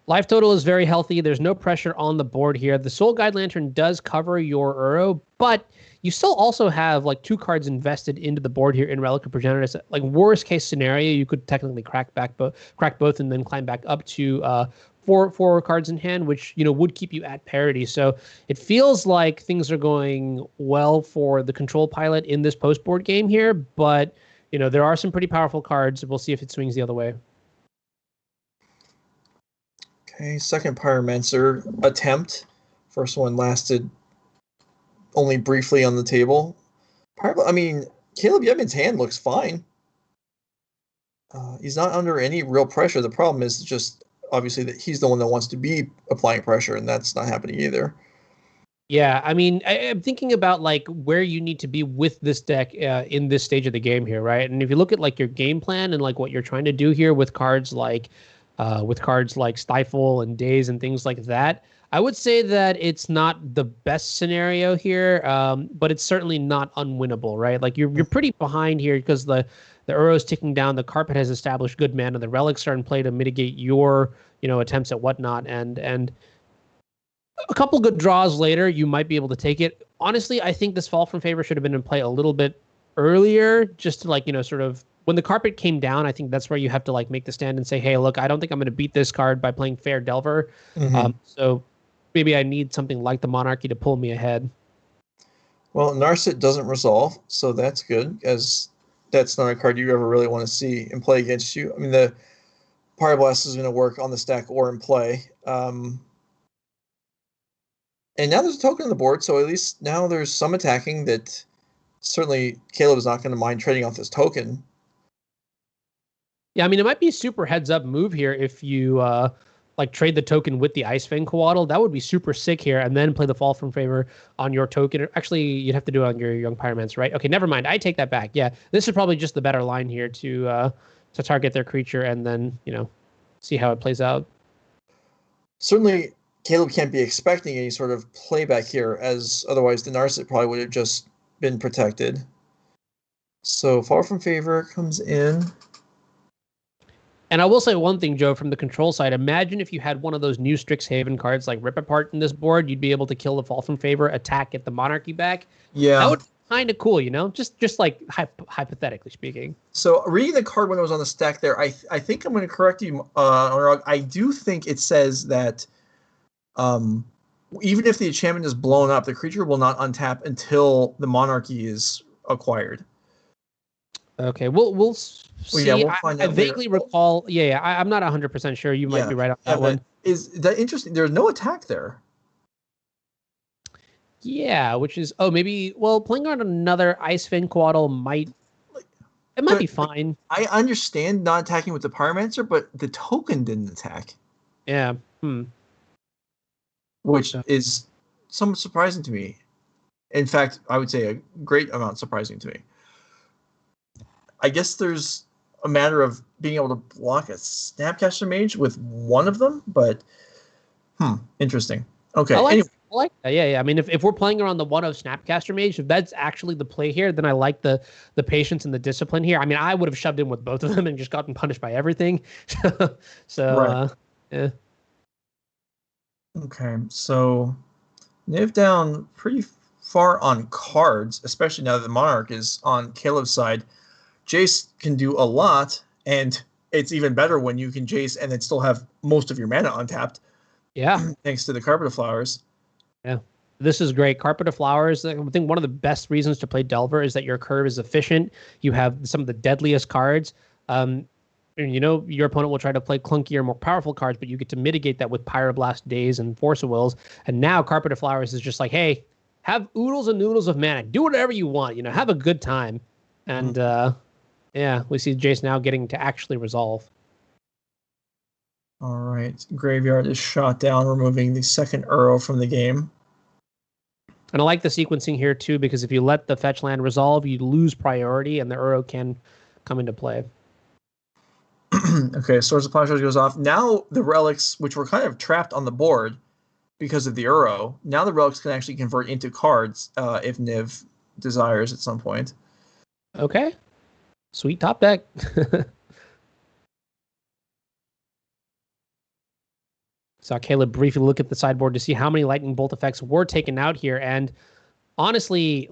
Life total is very healthy. There's no pressure on the board here. The Soulguide Lantern does cover your Uro, but you still also have like 2 cards invested into the board here in Relic of Progenitus. Like worst case scenario, you could technically crack both and then climb back up to four cards in hand, which would keep you at parity. So it feels like things are going well for the control pilot in this post board game here, but there are some pretty powerful cards. We'll see if it swings the other way.
Okay, second Pyromancer attempt. First one lasted only briefly on the table. I mean, Caleb Yetman's hand looks fine. He's not under any real pressure. The problem is just obviously that he's the one that wants to be applying pressure, and that's not happening either.
Yeah, I mean, I'm thinking about like where you need to be with this deck in this stage of the game here, right? And if you look at like your game plan and like what you're trying to do here with cards like Stifle and Daze and things like that, I would say that it's not the best scenario here, but it's certainly not unwinnable, right? Like you're pretty behind here because the Uro's ticking down, the Carpet has established good mana, the Relics are in play to mitigate your attempts at whatnot, and a couple good draws later, you might be able to take it. Honestly, I think this Fall from Favor should have been in play a little bit earlier, just to like, sort of when the Carpet came down. I think that's where you have to like make the stand and say, hey, look, I don't think I'm going to beat this card by playing Fair Delver.
Mm-hmm.
So maybe I need something like the Monarchy to pull me ahead.
Well, Narset doesn't resolve, so that's good, as that's not a card you ever really want to see in play against you. I mean, the Pyroblast is going to work on the stack or in play. And now there's a token on the board, so at least now there's some attacking that certainly Caleb is not going to mind trading off this token.
Yeah, I mean, it might be a super heads-up move here if you like trade the token with the Ice Fang Coatl. That would be super sick here, and then play the Fall from Favor on your token. Actually, you'd have to do it on your Young Pyromancer, right? Okay, never mind. I take that back. Yeah, this is probably just the better line here to target their creature and then see how it plays out.
Certainly, Caleb can't be expecting any sort of playback here, as otherwise the Narset probably would have just been protected. So Fall from Favor comes in.
And I will say one thing, Joe, from the control side. Imagine if you had one of those new Strixhaven cards like Rip Apart in this board, you'd be able to kill the Fall from Favor, attack, get the Monarchy back.
Yeah.
That would be kind of cool, just like hypothetically speaking.
So reading the card when it was on the stack there, I think I'm going to correct you, Anuraag. I do think it says that even if the enchantment is blown up, the creature will not untap until the Monarchy is acquired.
Okay, we'll see.
Well, yeah, we'll find
I
out
vaguely
later.
recall. Yeah, I'm not 100% sure. You might be right on that one.
Is that interesting? There's no attack there.
Yeah, which is maybe playing on another Ice-Fin Quaddle might be fine.
I understand not attacking with the Pyromancer, but the token didn't attack.
Yeah.
Which is somewhat surprising to me. In fact, I would say a great amount surprising to me. I guess there's a matter of being able to block a Snapcaster Mage with one of them, but interesting. Okay.
I
anyway.
like that. Yeah. I mean, if we're playing around the one of Snapcaster Mage, if that's actually the play here, then I like the patience and the discipline here. I mean, I would have shoved in with both of them and just gotten punished by everything.
Right.
Yeah.
Okay, so Niv down pretty far on cards, especially now that the Monarch is on Caleb's side. Jace can do a lot, and it's even better when you can Jace and then still have most of your mana untapped.
Yeah.
Thanks to the Carpet of Flowers.
Yeah. This is great. Carpet of Flowers. I think one of the best reasons to play Delver is that your curve is efficient. You have some of the deadliest cards. Your opponent will try to play clunkier, more powerful cards, but you get to mitigate that with Pyroblast Days and Force of Wills. And now Carpet of Flowers is just like, hey, have oodles and noodles of mana. Do whatever you want. Have a good time. And we see Jace now getting to actually resolve.
All right. Graveyard is shot down, removing the second Uro from the game.
And I like the sequencing here, too, because if you let the fetch land resolve, you lose priority, and the Uro can come into play.
Okay, Swords of Plowshares goes off. Now the relics, which were kind of trapped on the board because of the Uro, now the relics can actually convert into cards if Niv desires at some point.
Okay. Sweet top deck. Saw Caleb briefly look at the sideboard to see how many lightning bolt effects were taken out here. And honestly,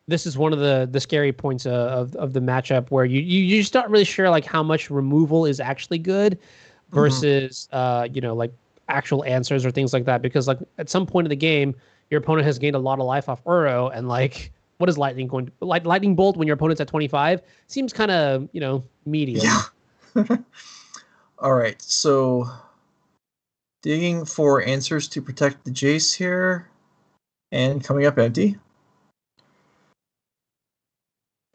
this is one of the scary points of the matchup where you just not really sure how much removal is actually good versus actual answers or things like that, because at some point in the game your opponent has gained a lot of life off Uro, and what is lightning going to lightning bolt when your opponent's at 25 seems kind of medium.
Yeah. All right, so digging for answers to protect the Jace here, and coming up empty.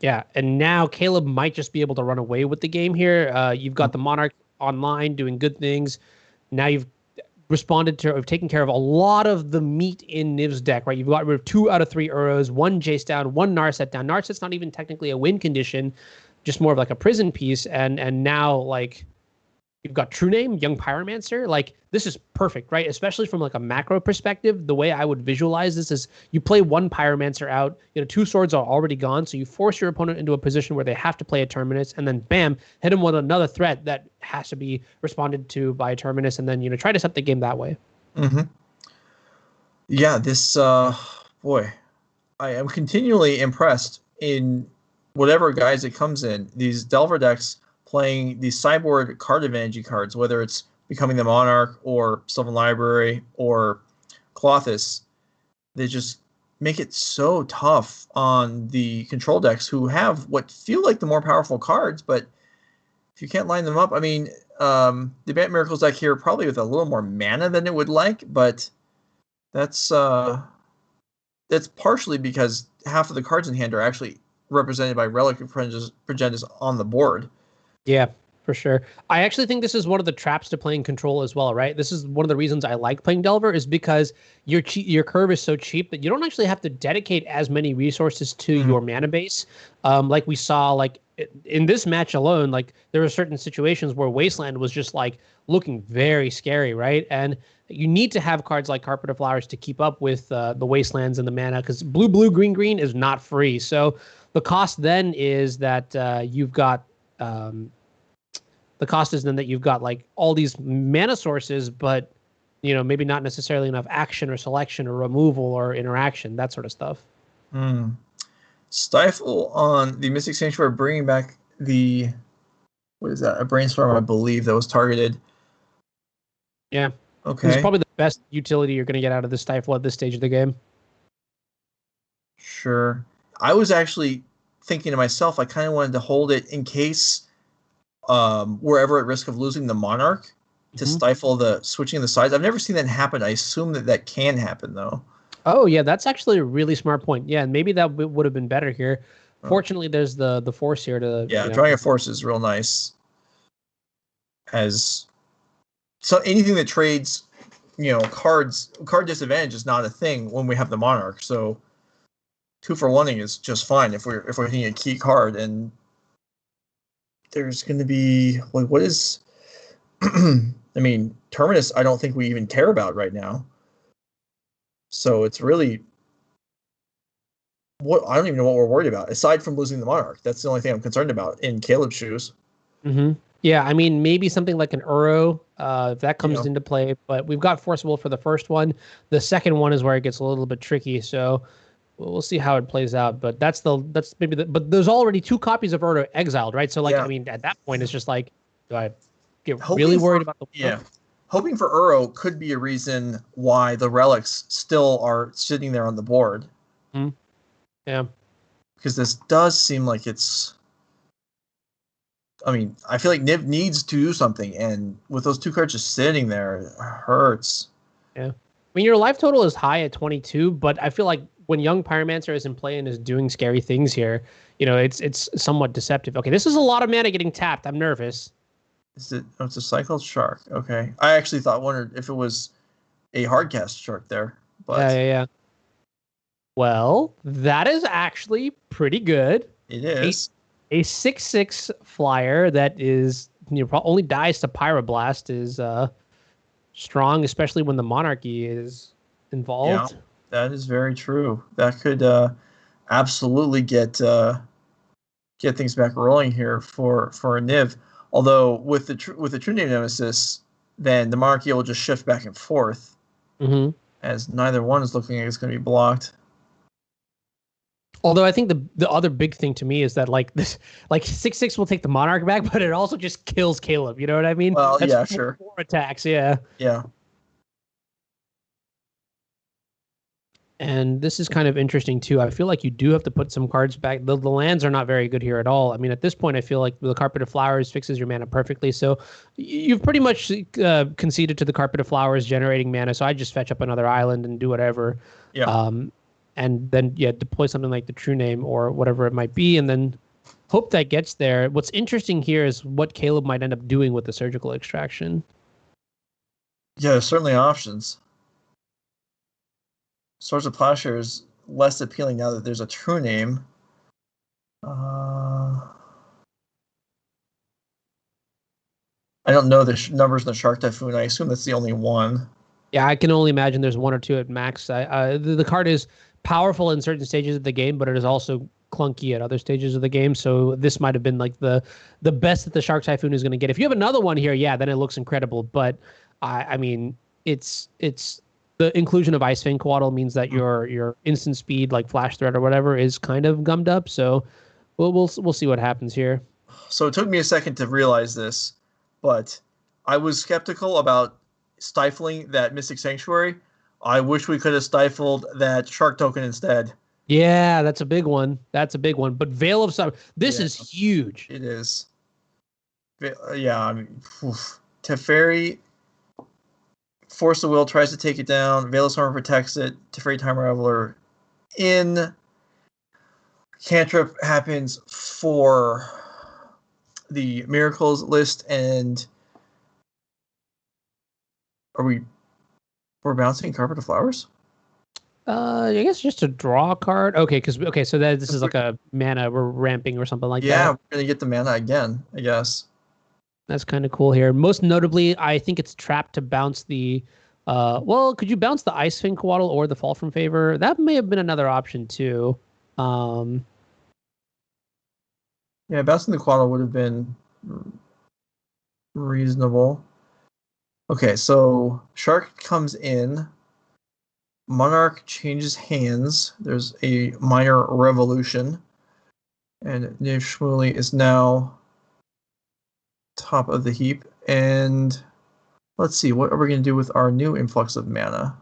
Yeah, and now Caleb might just be able to run away with the game here. You've got the Monarch online doing good things. Now you've taken care of a lot of the meat in Niv's deck, right? You've got rid of 2 out of 3 Uros, 1 Jace down, 1 Narset down. Narset's not even technically a win condition, just more of a prison piece. And now you've got True Name, Young Pyromancer. This is perfect, right? Especially from a macro perspective. The way I would visualize this is you play 1 Pyromancer out, 2 swords are already gone, so you force your opponent into a position where they have to play a Terminus, and then bam, hit them with another threat that has to be responded to by a Terminus, and then try to set the game that way.
Mm-hmm. Yeah, this boy, I am continually impressed in whatever guise it comes in. These Delver decks playing these sideboard card advantage cards, whether it's becoming the Monarch or Sylvan Library or Colossus, they just make it so tough on the control decks who have what feel like the more powerful cards, but if you can't line them up, I mean, the Bant Miracles deck here probably with a little more mana than it would like, but that's partially because half of the cards in hand are actually represented by Relic of Progenitus on the board.
Yeah, for sure. I actually think this is one of the traps to playing control as well, right? This is one of the reasons I like playing Delver, is because your curve is so cheap that you don't actually have to dedicate as many resources to your mana base. Like we saw, in this match alone, there were certain situations where Wasteland was just looking very scary, right? And you need to have cards like Carpet of Flowers to keep up with the Wastelands and the mana, because blue, green is not free. So the cost then is that you've got the The cost is then that you've got like all these mana sources, but maybe not necessarily enough action or selection or removal or interaction, that sort of stuff.
Stifle on the Mystic Sanctuary, bringing back what is that? A Brainstorm, I believe, that was targeted.
Yeah.
Okay.
It's probably the best utility you're going to get out of the Stifle at this stage of the game.
Sure. I was actually thinking to myself, I kind of wanted to hold it in case we're ever at risk of losing the Monarch to stifle the switching of the sides. I've never seen that happen. I assume that can happen, though.
Oh, yeah, that's actually a really smart point. Yeah, maybe that would have been better here. Fortunately, there's the force here to...
Yeah, drawing a force is real nice. So anything that trades, card disadvantage is not a thing when we have the Monarch. So 2-for-1ing is just fine if we're hitting a key card. And there's going to be what is... I mean, Terminus, I don't think we even care about right now. So it's really... I don't even know what we're worried about, aside from losing the Monarch. That's the only thing I'm concerned about in Caleb's shoes.
Yeah, I mean, maybe something like an Uro, if that comes into play. But we've got Forcible for the first one. The second one is where it gets a little bit tricky. So we'll see how it plays out. But but there's already 2 copies of Uro exiled, right? So I mean, at that point, it's just like, do I get really worried about the...
Yeah. Hoping for Uro could be a reason why the relics still are sitting there on the board.
Yeah.
Because this does seem like it's... I mean, I feel like Niv needs to do something, and with those 2 cards just sitting there, it hurts.
Yeah. I mean, your life total is high at 22, but I feel like when Young Pyromancer is in play and is doing scary things here, it's somewhat deceptive. Okay, this is a lot of mana getting tapped. I'm nervous.
Is it? Oh, it's a Cycled Shark. Okay. I actually wondered if it was a hardcast Shark there. But
yeah. Well, that is actually pretty good.
It is.
A 6/6 flyer that is only dies to Pyroblast is strong, especially when the Monarchy is involved.
Yeah, that is very true. That could absolutely get things back rolling here for a Niv. Although with the True Name Nemesis, then the Monarchy will just shift back and forth, as neither one is looking like it's going to be blocked.
Although I think the other big thing to me is that this 6/6 will take the Monarch back, but it also just kills Caleb. You know what I mean?
Well,
That's
yeah, sure.
4 attacks, yeah.
Yeah.
And this is kind of interesting too. I feel like you do have to put some cards back. The lands are not very good here at all. I mean, at this point, I feel like the Carpet of Flowers fixes your mana perfectly. So you've pretty much conceded to the Carpet of Flowers generating mana. So I just fetch up another island and do whatever.
Yeah.
And then deploy something like the True Name or whatever it might be, and then hope that gets there. What's interesting here is what Caleb might end up doing with the Surgical Extraction.
Yeah, there's certainly options. Swords of Plowshare is less appealing now that there's a True Name. I don't know the numbers in the Shark Typhoon. I assume that's the only one.
Yeah, I can only imagine there's 1 or 2 at max. The card is powerful in certain stages of the game, but it is also clunky at other stages of the game. So this might have been like the best that the Shark Typhoon is going to get. If you have another one here, then it looks incredible. But I mean, it's the inclusion of Ice-Fang Coatl means that your instant speed, like Flash Threat or whatever, is kind of gummed up. So we'll see what happens here.
So it took me a second to realize this, but I was skeptical about stifling that Mystic Sanctuary. I wish we could have stifled that Shark token instead.
Yeah, that's a big one. But Veil of Summer, this is huge.
It is. Yeah, I mean, Teferi, Force of Will tries to take it down. Veil of Summer protects it. Teferi Time Raveler in. Cantrip happens for the Miracles list, and we're bouncing Carpet of Flowers?
I guess just to draw a card. So this is like a mana we're ramping or something like that.
Yeah, we're gonna get the mana again, I guess.
That's kind of cool here. Most notably, I think it's trapped to bounce the. Could you bounce the Ice-Fang Coatl or the Fall from Favor? That may have been another option too.
Yeah, bouncing the Coatl would have been Reasonable. Okay, so Shark comes in. Monarch changes hands. There's a minor revolution. And Niv Shmuely is now top of the heap. And let's see, what are we going to do with our new influx of mana?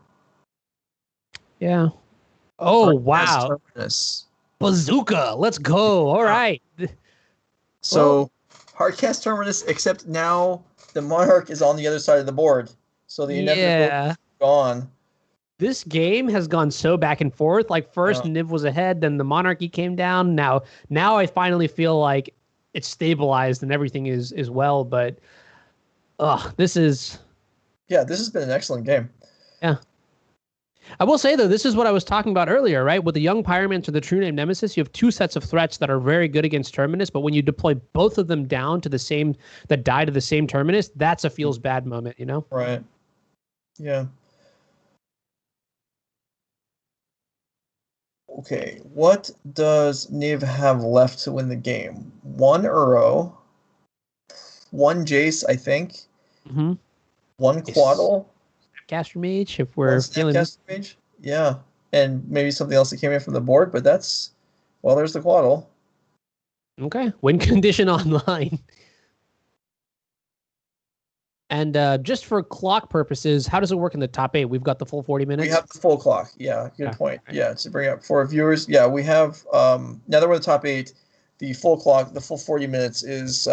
Yeah. Oh,
Hardcast
wow.
Terminus.
Bazooka. Let's go. All right.
So, Hardcast Terminus, except now the Monarch is on the other side of the board. So the inevitability is gone.
This game has gone so back and forth. Like first Niv was ahead, then the Monarchy came down. Now I finally feel like it's stabilized and everything is well. But this has
been an excellent game.
Yeah. I will say though, this is what I was talking about earlier, right? With the young Pyromancer, the True Name Nemesis, you have two sets of threats that are very good against Terminus, but when you deploy both of them down to the same that die to the same Terminus, that's a feels bad moment, you know?
Right. Yeah. Okay, what does Niv have left to win the game? 1 Uro, 1 Jace, I think.
Mm-hmm.
1 Quaddle.
Snapcaster Mage, if we're feeling.
Snapcaster Mage, yeah. And maybe something else that came in from the board, but there's the Quaddle.
Okay, win condition online. And just for clock purposes, how does it work in the top 8? We've got the full 40 minutes?
We have the full clock. Yeah, good point. Right. Yeah, to bring up for our viewers, yeah, we have, now that we're in the top 8, the full clock, the full 40 minutes is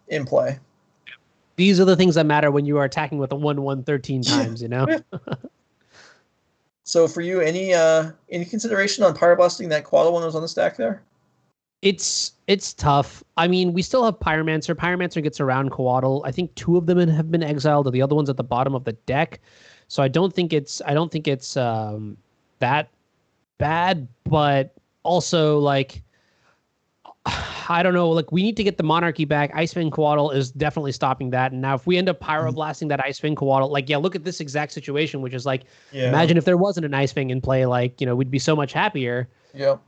in play.
These are the things that matter when you are attacking with a 1-1 13 times, you know?
So for you, any consideration on Pyroblasting that Quaddle when it was on the stack there?
It's tough. I mean, we still have Pyromancer. Pyromancer gets around Quaddle. I think 2 of them have been exiled, the other one's at the bottom of the deck. So I don't think it's that bad, but also like I don't know, like we need to get the Monarchy back. Icewind Quaddle is definitely stopping that. And now if we end up Pyroblasting that Icewind Quaddle, like look at this exact situation, which is like imagine if there wasn't an Icewind in play, like, we'd be so much happier.
Yep.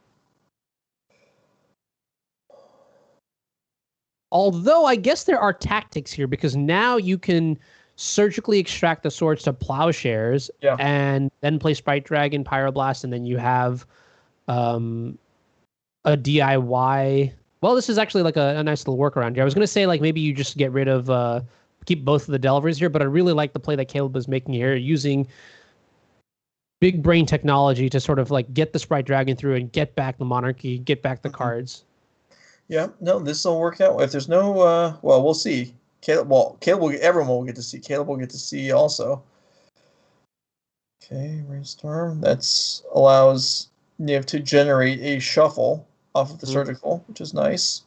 Although I guess there are tactics here because now you can surgically extract the swords to plowshares and then play Sprite Dragon, Pyroblast, and then you have a DIY. Well, this is actually like a nice little workaround here. I was going to say like maybe you just get rid of, keep both of the Delvers here, but I really like the play that Caleb is making here, using big brain technology to sort of like get the Sprite Dragon through and get back the Monarchy, get back the cards.
Yeah, no, this will work out. If there's no, well, we'll see. Caleb everyone will get to see. Caleb will get to see also. Okay, Rainstorm. That allows Niv to generate a shuffle off of the surgical, which is nice.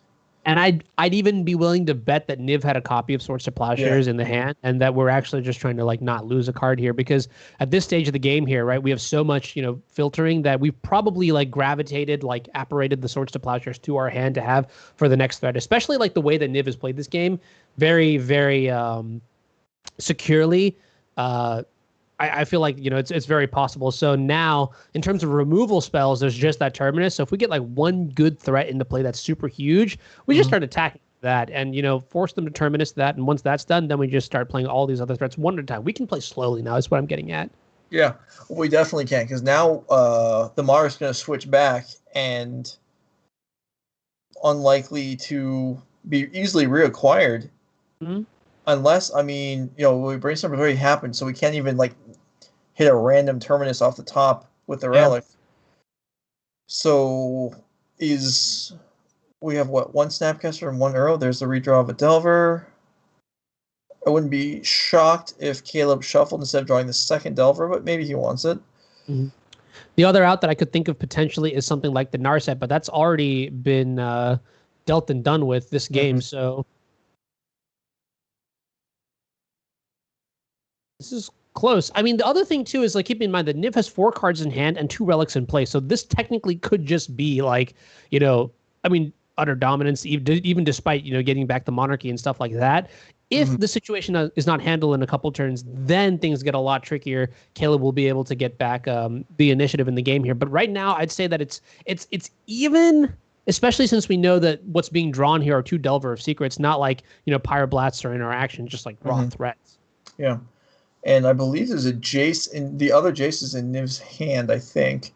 And I'd even be willing to bet that Niv had a copy of Swords to Plowshares in the hand, and that we're actually just trying to like not lose a card here, because at this stage of the game here, right, we have so much filtering that we've probably like gravitated, like apparated the Swords to Plowshares to our hand to have for the next threat, especially like the way that Niv has played this game, very very securely. I feel like it's very possible. So now in terms of removal spells, there's just that Terminus. So if we get like one good threat into play that's super huge, we just start attacking that and force them to Terminus that. And once that's done, then we just start playing all these other threats one at a time. We can play slowly now. Is what I'm getting at.
Yeah, we definitely can, because now the Monarch's going to switch back and unlikely to be easily reacquired.
Mm-hmm.
Unless, we brainstorm has already happened, so we can't even like hit a random Terminus off the top with the relic. So we have what, 1 Snapcaster and 1 Uro. There's the redraw of a Delver. I wouldn't be shocked if Caleb shuffled instead of drawing the second Delver, but maybe he wants it.
Mm-hmm. The other out that I could think of potentially is something like the Narset, but that's already been dealt and done with this game. So this is close. I mean, the other thing too is like keep in mind that Niv has 4 cards in hand and 2 relics in play. So this technically could just be like, utter dominance, even despite getting back the Monarchy and stuff like that. If the situation is not handled in a couple turns, then things get a lot trickier. Caleb will be able to get back the initiative in the game here. But right now, I'd say that it's even. Especially since we know that what's being drawn here are 2 Delver of Secrets, not like, Pyroblasts or Interaction, just like raw threats.
Yeah. And I believe there's a Jace, and the other Jace is in Niv's hand, I think.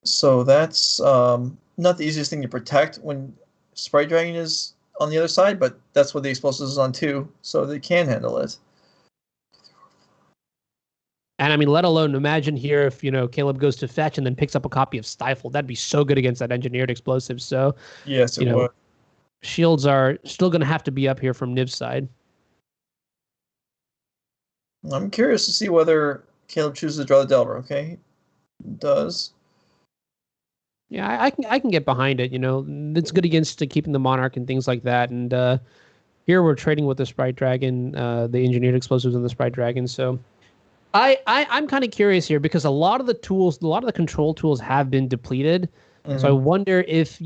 So that's not the easiest thing to protect when Sprite Dragon is on the other side, but that's what the Explosives is on too, so they can handle it.
And I mean, let alone imagine here if, Caleb goes to fetch and then picks up a copy of Stifle. That'd be so good against that Engineered Explosive. So,
yes, it would.
Shields are still going to have to be up here from Niv's side.
I'm curious to see whether Caleb chooses to draw the Delver, okay? He does.
Yeah, I can get behind it. It's good against keeping the Monarch and things like that. And here we're trading with the Sprite Dragon, the Engineered Explosives and the Sprite Dragon. So I'm kind of curious here because a lot of the control tools have been depleted. Mm-hmm. So I wonder if,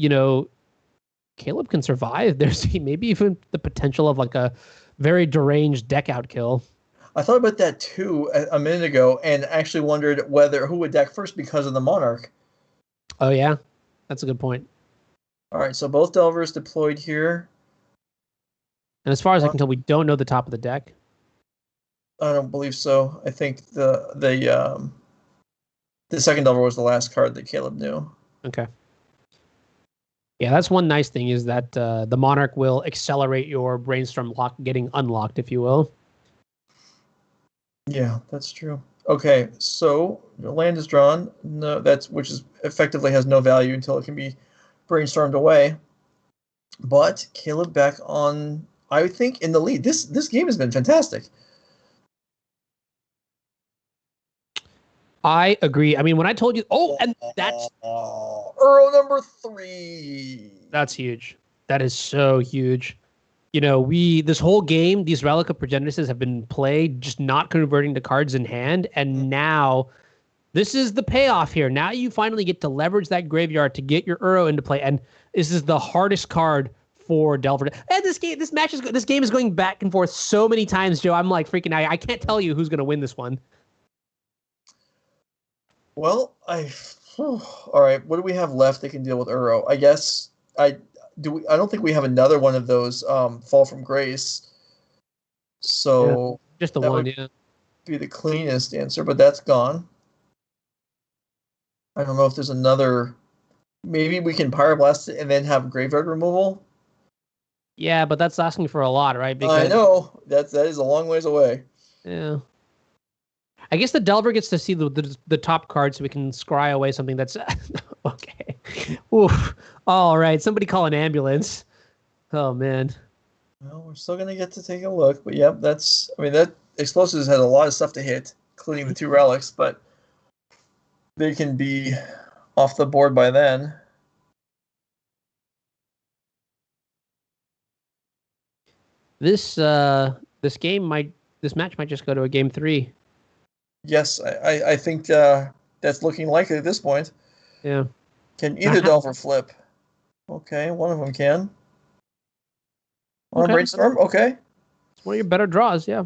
Caleb can survive. There's maybe even the potential of like a very deranged deck out kill.
I thought about that too a minute ago and actually wondered who would deck first because of the Monarch.
Oh, yeah. That's a good point.
All right, so both Delvers deployed here.
And as far as I can tell, we don't know the top of the deck.
I don't believe so. I think the second Delver was the last card that Caleb knew.
Okay. Yeah, that's one nice thing is that the Monarch will accelerate your Brainstorm lock getting unlocked, if you will.
Yeah, that's true. Okay, so the land is drawn. No, which is effectively has no value until it can be brainstormed away. But Caleb back on, I think, in the lead. This game has been fantastic.
I agree. I mean, when I told you, and that's
Uro number 3.
That's huge. That is so huge. This whole game, these Relic of Progenitus have been played, just not converting to cards in hand. And now this is the payoff here. Now you finally get to leverage that graveyard to get your Uro into play. And this is the hardest card for Delver. And this game is going back and forth so many times, Joe. I'm like freaking out. I can't tell you who's going to win this one.
Well, all right. What do we have left that can deal with Uro? I guess I don't think we have another one of those Fall from Grace. So
yeah, just the one, yeah.
Be the cleanest answer, but that's gone. I don't know if there's another. Maybe we can Pyroblast it and then have graveyard removal.
Yeah, but that's asking for a lot, right?
Because I know that is a long ways away.
Yeah. I guess the Delver gets to see the top card so we can scry away something that's okay. Oof. All right, somebody call an ambulance. Oh man.
Well, we're still gonna get to take a look, but yep, that Explosives had a lot of stuff to hit, including the 2 relics, but they can be off the board by then.
This match might just go to a game 3.
Yes, I think that's looking likely at this point.
Yeah.
Can either Delver flip? Okay, one of them can. On Brainstorm? Okay.
It's one of your better draws, yeah.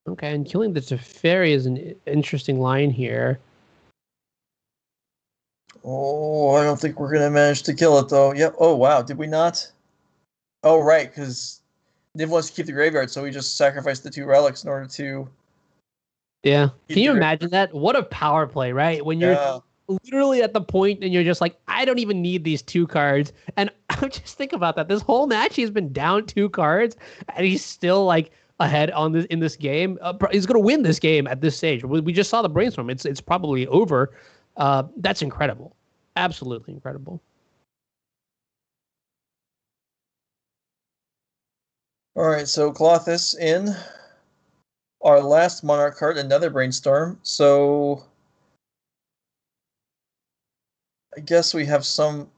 Okay, and killing the Teferi is an interesting line here.
Oh, I don't think we're going to manage to kill it, though. Yep. Oh, wow. Did we not? Oh, right, because Niv wants to keep the graveyard, so we just sacrificed the 2 relics in order to...
Yeah. Can you imagine that? What a power play, right? When you're literally at the point and you're just like, I don't even need these 2 cards. And I just think about that. This whole match, he's been down 2 cards, and he's still like ahead in this game. He's going to win this game at this stage. We just saw the Brainstorm. It's probably over. That's incredible. Absolutely incredible.
All right, so Colossus in. Our last Monarch card, another Brainstorm. So I guess we have some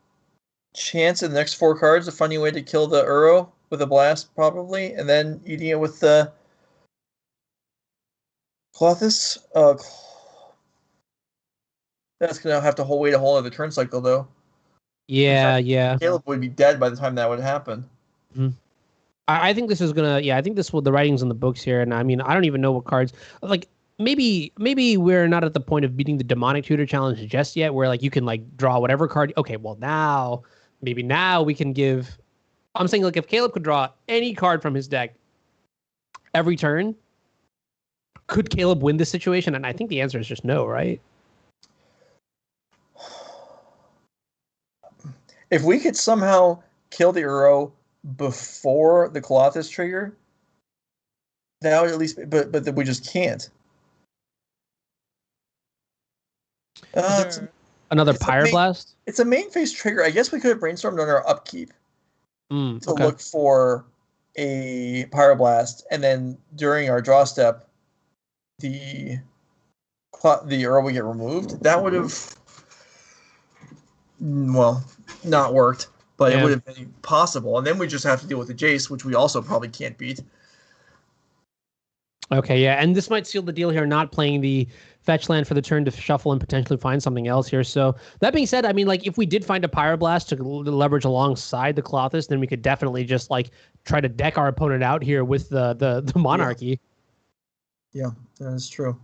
chance in the next 4 cards of finding a way to kill the Uro with a blast, probably, and then eating it with the Colossus. That's going to have to wait a whole other turn cycle, though.
Yeah.
Caleb would be dead by the time that would happen.
Mm-hmm. I think this is gonna. Yeah, I think the writing's in the books here, and I mean, I don't even know what cards. Like, maybe we're not at the point of beating the demonic tutor challenge just yet, where like you can like draw whatever card. Okay, well now we can give. I'm saying like if Caleb could draw any card from his deck every turn, could Caleb win this situation? And I think the answer is just no, right?
If we could somehow kill the Uro before the Colossus trigger, that would at least. But we just can't.
Another Pyroblast?
It's a main phase trigger. I guess we could have brainstormed on our upkeep to look for a Pyroblast, and then during our draw step, the Uro would get removed. That would have, not worked, but it would have been possible. And then we just have to deal with the Jace, which we also probably can't beat.
Okay, yeah, and this might seal the deal here, not playing the fetch land for the turn to shuffle and potentially find something else here. So that being said, I mean, like if we did find a Pyroblast to leverage alongside the Colossus, then we could definitely just like try to deck our opponent out here with the Monarchy.
Yeah, that is true.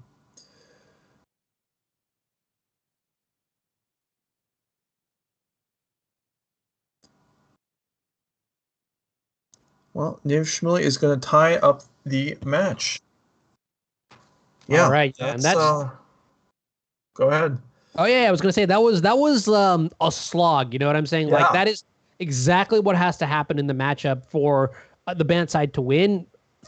Well, Niv Shmuely is going to tie up the match. Yeah,
all right, and that's
go ahead.
Oh yeah, I was gonna say that was a slog. You know what I'm saying?
Yeah.
Like that is exactly what has to happen in the matchup for the Bant side to win.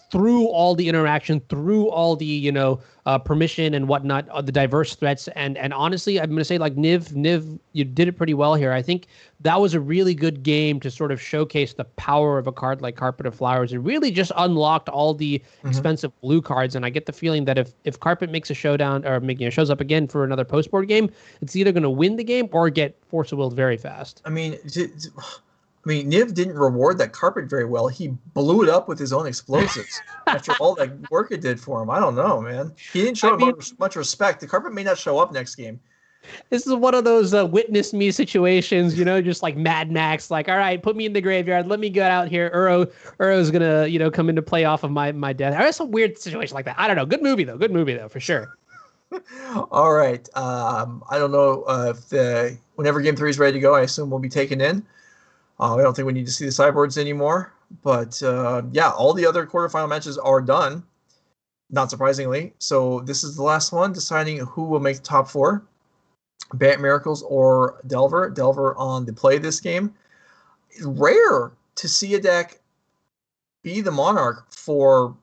Through all the interaction, through all the permission and whatnot, the diverse threats, and honestly, I'm gonna say like Niv, you did it pretty well here. I think that was a really good game to sort of showcase the power of a card like Carpet of Flowers. It really just unlocked all the expensive blue cards, and I get the feeling that if Carpet makes a showdown or shows up again for another post board game, it's either gonna win the game or get Force of Willed very fast.
I mean, Niv didn't reward that Carpet very well. He blew it up with his own explosives after all that work it did for him. I don't know, man. He didn't show much respect. The Carpet may not show up next game.
This is one of those witness me situations, just like Mad Max. Like, all right, put me in the graveyard. Let me get out here. Uro's gonna, come into play off of my death. Or some weird situation like that. I don't know. Good movie though, for sure.
All right. I don't know if whenever Game 3 is ready to go, I assume we'll be taken in. I don't think we need to see the sideboards anymore. But, all the other quarterfinal matches are done, not surprisingly. So this is the last one, deciding who will make the top four. Bant Miracles or Delver. Delver on the play this game. It's rare to see a deck be the Monarch for,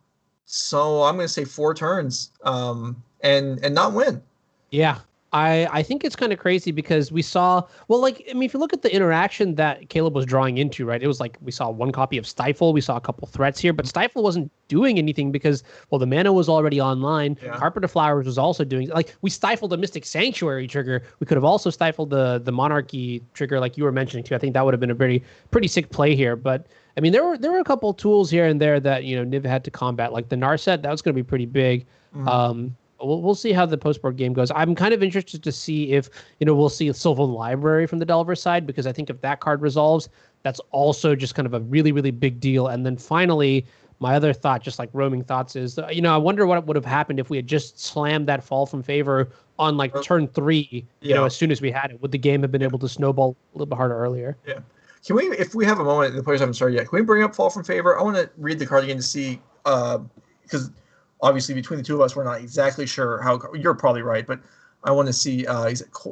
I'm going to say 4 turns and not win.
Yeah. I think it's kind of crazy because we saw, if you look at the interaction that Caleb was drawing into, right, it was like we saw one copy of Stifle, we saw a couple threats here, but Stifle wasn't doing anything because, the mana was already online. Yeah. Carpet of Flowers was also doing, we stifled a Mystic Sanctuary trigger. We could have also stifled the Monarchy trigger, like you were mentioning too. I think that would have been a pretty sick play here, but I mean, there were a couple tools here and there that, Niv had to combat, like the Narset, that was going to be pretty big. Mm-hmm. We'll see how the post-board game goes. I'm kind of interested to see if, we'll see a Sylvan Library from the Delver side, because I think if that card resolves, that's also just kind of a really, really big deal. And then finally, my other thought, just like roaming thoughts, is, I wonder what would have happened if we had just slammed that Fall from Favor on turn 3, as soon as we had it. Would the game have been able to snowball a little bit harder earlier?
Yeah. Can we, if we have a moment, the players haven't started yet, can we bring up Fall from Favor? I want to read the card again to see, because obviously, between the two of us, we're not exactly sure how. You're probably right, but I want to see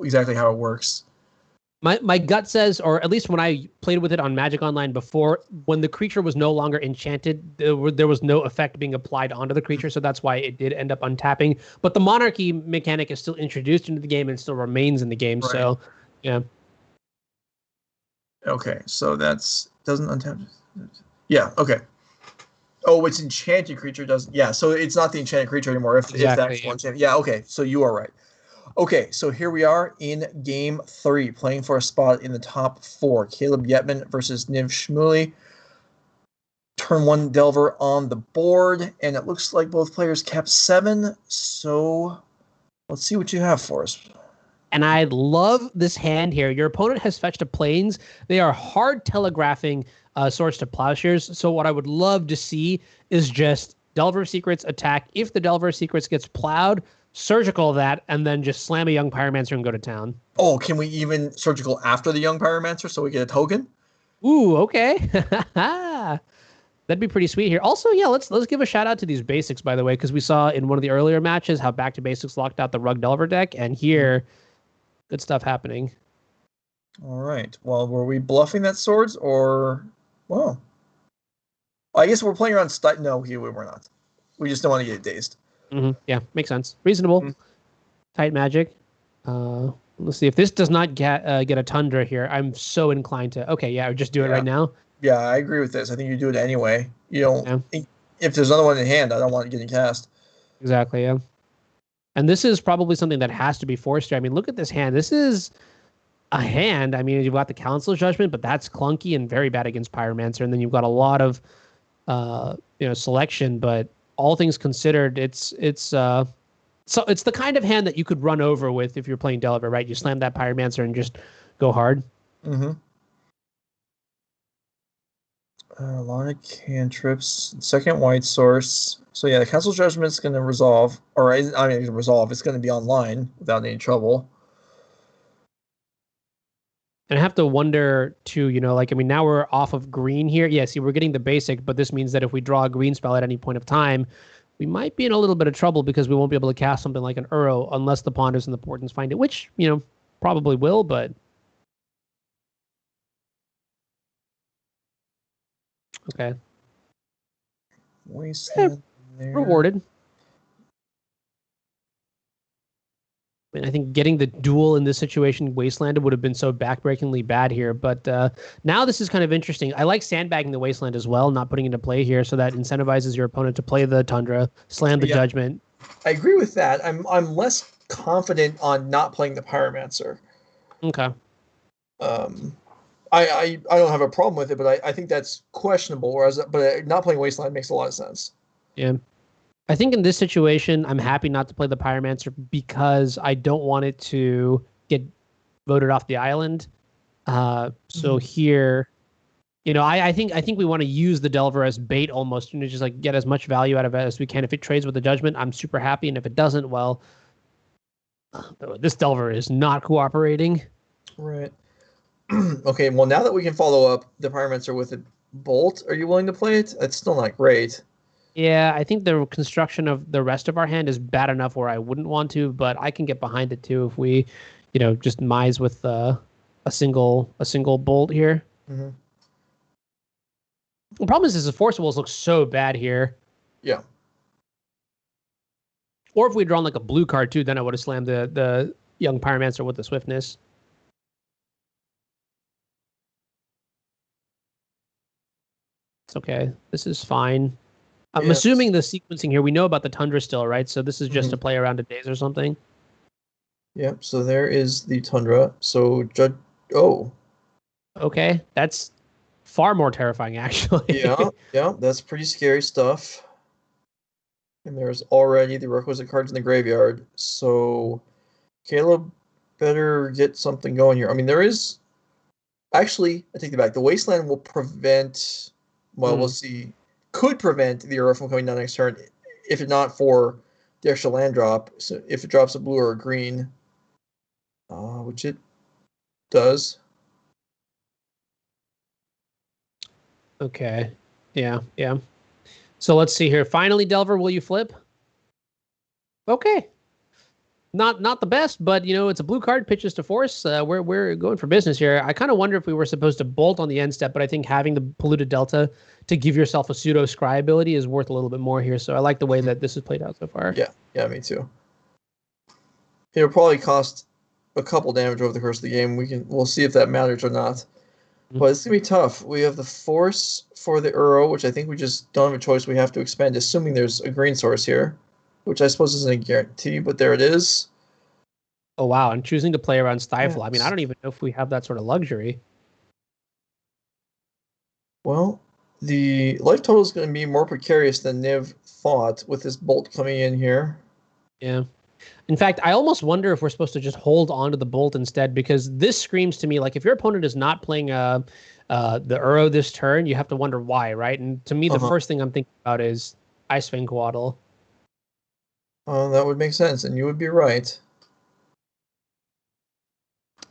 exactly how it works.
My gut says, or at least when I played with it on Magic Online before, when the creature was no longer enchanted, there was no effect being applied onto the creature, so that's why it did end up untapping. But the Monarchy mechanic is still introduced into the game and still remains in the game. Right. So, yeah.
Okay, so that's doesn't untap. Yeah. Okay. Oh, it's enchanted creature doesn't. Yeah, so it's not the enchanted creature anymore. If that's enchanted. Yeah, okay. So you are right. Okay, so here we are in Game 3, playing for a spot in the top 4. Caleb Yetman versus Niv Shmuely. Turn 1 Delver on the board, and it looks like both players kept 7. So let's see what you have for us.
And I love this hand here. Your opponent has fetched a Plains. They are hard telegraphing Swords to Plowshares. So what I would love to see is just Delver Secrets, attack. If the Delver Secrets gets plowed, surgical that, and then just slam a Young Pyromancer and go to town.
Oh, can we even surgical after the Young Pyromancer so we get a token?
Ooh, okay. That'd be pretty sweet here. Also, yeah, let's give a shout out to these basics, by the way, because we saw in one of the earlier matches how Back to Basics locked out the Rug Delver deck, and here, good stuff happening.
All right. Well, were we bluffing that swords or, well, I guess we're playing around. No, we were not. We just don't want to get dazed.
Yeah, makes sense. Reasonable. Tight Magic. Let's see if this does not get a Tundra here. I'm so inclined to. Okay, yeah, just do it right now.
Yeah, I agree with this. I think you do it anyway. You don't. Yeah. If there's another one in hand, I don't want it getting cast.
Exactly. Yeah. And this is probably something that has to be forced here. I mean, look at this hand. This is a hand. I mean, you've got the Council's Judgment, but that's clunky and very bad against Pyromancer. And then you've got a lot of, selection. But all things considered, it's the kind of hand that you could run over with if you're playing Delver, right? You slam that Pyromancer and just go hard.
A lot of cantrips. Second white source. So yeah, the Council's Judgment is going to resolve, or I mean, resolve. It's going to be online without any trouble.
And I have to wonder too, now we're off of green here. Yeah, see, we're getting the basic, but this means that if we draw a green spell at any point of time, we might be in a little bit of trouble because we won't be able to cast something like an Uro unless the Ponders and the Portents find it, which, probably will, but. Okay.
Wasteland there.
Rewarded. I mean, I think getting the duel in this situation, Wastelanded, would have been so backbreakingly bad here. But now this is kind of interesting. I like sandbagging the Wasteland as well, not putting it into play here, so that incentivizes your opponent to play the Tundra, slam the Judgment.
I agree with that. I'm less confident on not playing the Pyromancer.
Okay.
I don't have a problem with it, but I think that's questionable. But not playing Wasteland makes a lot of sense.
Yeah. I think in this situation, I'm happy not to play the Pyromancer because I don't want it to get voted off the island. So here, I think we want to use the Delver as bait almost, just like get as much value out of it as we can. If it trades with the Judgment, I'm super happy, and if it doesn't, well, this Delver is not cooperating.
Right. Okay, well, now that we can follow up the Pyromancer with a Bolt, are you willing to play it? It's still not great.
Yeah, I think the construction of the rest of our hand is bad enough where I wouldn't want to, but I can get behind it too if we, just mize with a single Bolt here. The problem is the Forcibles look so bad here.
Yeah.
Or if we'd drawn like a blue card too, then I would have slammed the Young Pyromancer with the Swiftness. It's okay. This is fine. I'm assuming the sequencing here, we know about the Tundra still, right? So this is just to play around a days or something.
Yep, so there is the Tundra. So,
okay, that's far more terrifying, actually.
Yeah, that's pretty scary stuff. And there's already the requisite cards in the graveyard. So, Caleb better get something going here. I mean, there is... Actually, I take it back. The Wasteland will prevent... Well, we'll see. Could prevent the Uro from coming down next turn, if it not for the extra land drop. So if it drops a blue or a green, which it does.
Okay. Yeah. So let's see here. Finally, Delver, will you flip? Okay. Not the best, but it's a blue card, pitches to force. We're going for business here. I kind of wonder if we were supposed to bolt on the end step, but I think having the polluted delta to give yourself a pseudo scry ability is worth a little bit more here. So I like the way that this has played out so far.
Yeah, me too. It'll probably cost a couple damage over the course of the game. We'll see if that matters or not. But it's gonna be tough. We have the force for the Uro, which I think we just don't have a choice. We have to expend, assuming there's a green source here, which I suppose isn't a guarantee, but there it is.
Oh, wow. And choosing to play around Stifle. I mean, I don't even know if we have that sort of luxury.
Well, the life total is going to be more precarious than Niv thought with this Bolt coming in here.
Yeah. In fact, I almost wonder if we're supposed to just hold on to the Bolt instead, because this screams to me like if your opponent is not playing the Uro this turn, you have to wonder why, right? And to me, the first thing I'm thinking about is Icewing Quaddle.
Oh, that would make sense, and you would be right.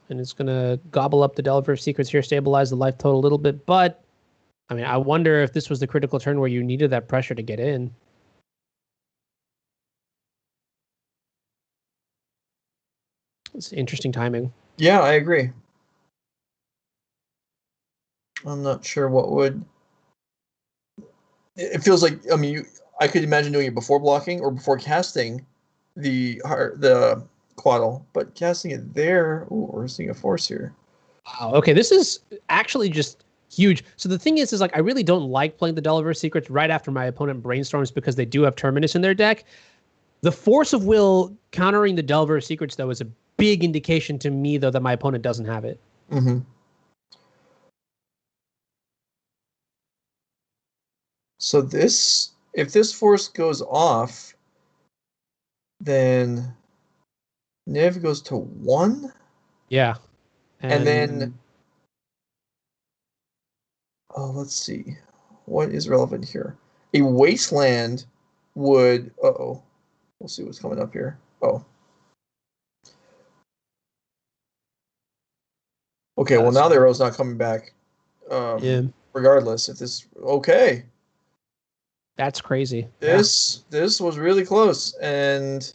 And it's going to gobble up the Delver of Secrets here, stabilize the life total a little bit. But, I mean, I wonder if this was the critical turn where you needed that pressure to get in. It's interesting timing.
Yeah, I agree. I'm not sure what would... It feels like, I mean, I could imagine doing it before blocking or before casting the Quaddle, but casting it there, ooh, we're seeing a force here.
Wow. Okay, this is actually just huge. So the thing is like I really don't like playing the Delver Secrets right after my opponent brainstorms because they do have Terminus in their deck. The Force of Will countering the Delver Secrets, though, is a big indication to me, though, that my opponent doesn't have it.
Mm-hmm. So this, if this force goes off, then Niv goes to 1.
Yeah.
And then, oh, let's see. What is relevant here? A wasteland would, uh-oh. We'll see what's coming up here. Oh. Okay, well, now the arrow's not coming back.
Yeah.
Regardless, if this, okay.
That's crazy.
This was really close, and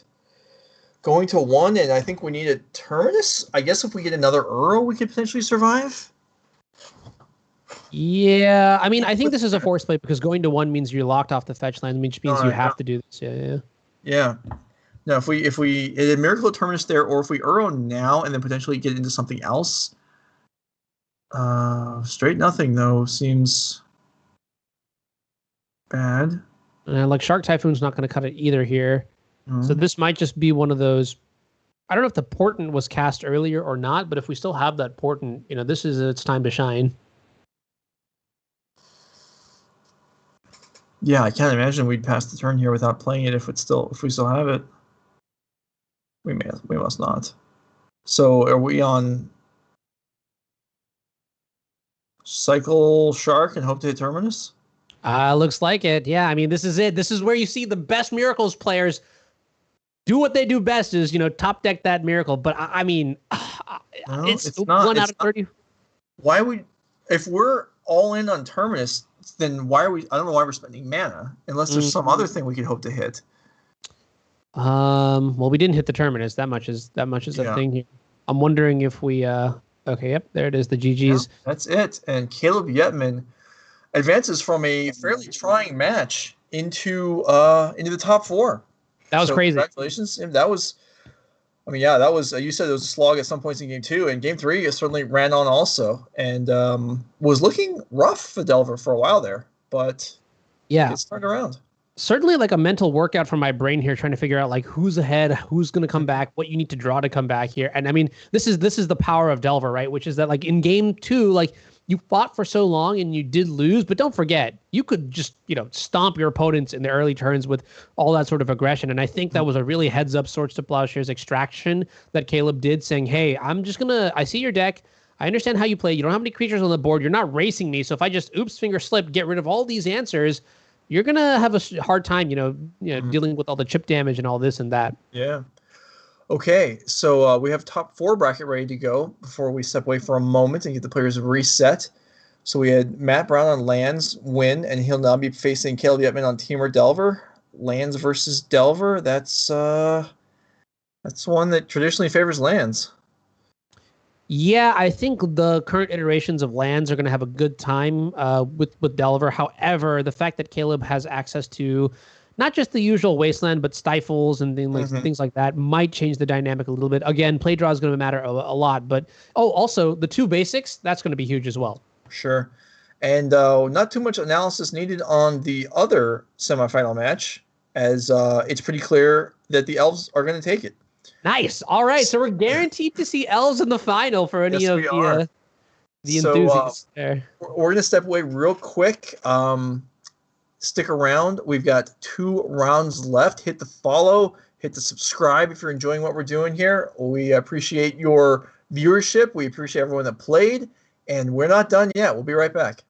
going to 1, and I think we need a Terminus. I guess if we get another Uro, we could potentially survive.
Yeah, I mean, I think this is a force play because going to 1 means you're locked off the fetch land, which means you have to do this.
Yeah. Now, if we a Miracle of Terminus there, or if we Uro now and then potentially get into something else, straight nothing though seems bad.
And like Shark Typhoon's not going to cut it either here. Mm-hmm. So this might just be one of those. I don't know if the Portent was cast earlier or not, but if we still have that Portent, this is its time to shine.
Yeah, I can't imagine we'd pass the turn here without playing it if we still have it. We must not. So are we on Cycle Shark and hope to hit Terminus?
Looks like it. Yeah, I mean, this is it. This is where you see the best Miracles players do what they do best is, top deck that Miracle. But I mean, it's 1 out of 30.
Why would, if we're all in on Terminus, then why are we, I don't know why we're spending mana, unless there's some other thing we could hope to hit.
Well, we didn't hit the Terminus. That much is a thing here. I'm wondering if we, okay, yep, there it is, the GGs.
Yeah, that's it. And Caleb Yetman advances from a fairly trying match into the top 4.
That was crazy.
Congratulations. That was, I mean, yeah, that was, you said it was a slog at some points in game 2, and game 3 it certainly ran on also, and was looking rough for Delver for a while there, but
yeah,
it's turned around.
Certainly like a mental workout for my brain here, trying to figure out like who's ahead, who's going to come back, what you need to draw to come back here. And I mean, this is the power of Delver, right? Which is that like in game 2, like you fought for so long and you did lose, but don't forget, you could just, stomp your opponents in the early turns with all that sort of aggression. And I think that was a really heads up Swords to Plowshares extraction that Caleb did, saying, hey, I see your deck. I understand how you play. You don't have any creatures on the board. You're not racing me. So if I just finger slip, get rid of all these answers, you're going to have a hard time, dealing with all the chip damage and all this and that.
Yeah. Okay, so we have top 4 bracket ready to go before we step away for a moment and get the players reset. So we had Matt Brown on lands win, and he'll now be facing Caleb Yetman on Teamer Delver. Lands versus Delver. That's one that traditionally favors lands.
Yeah, I think the current iterations of lands are going to have a good time with Delver. However, the fact that Caleb has access to not just the usual wasteland, but stifles and things like that might change the dynamic a little bit. Again, play draw is going to matter a lot, but also the 2 basics, that's going to be huge as well.
Sure. And not too much analysis needed on the other semifinal match, as it's pretty clear that the Elves are going to take it.
Nice. All right, so we're guaranteed to see Elves in the final for any of the enthusiasts there.
We're going to step away real quick. Stick around. We've got 2 rounds left. Hit the follow, hit the subscribe if you're enjoying what we're doing here. We appreciate your viewership. We appreciate everyone that played, and we're not done yet. We'll be right back.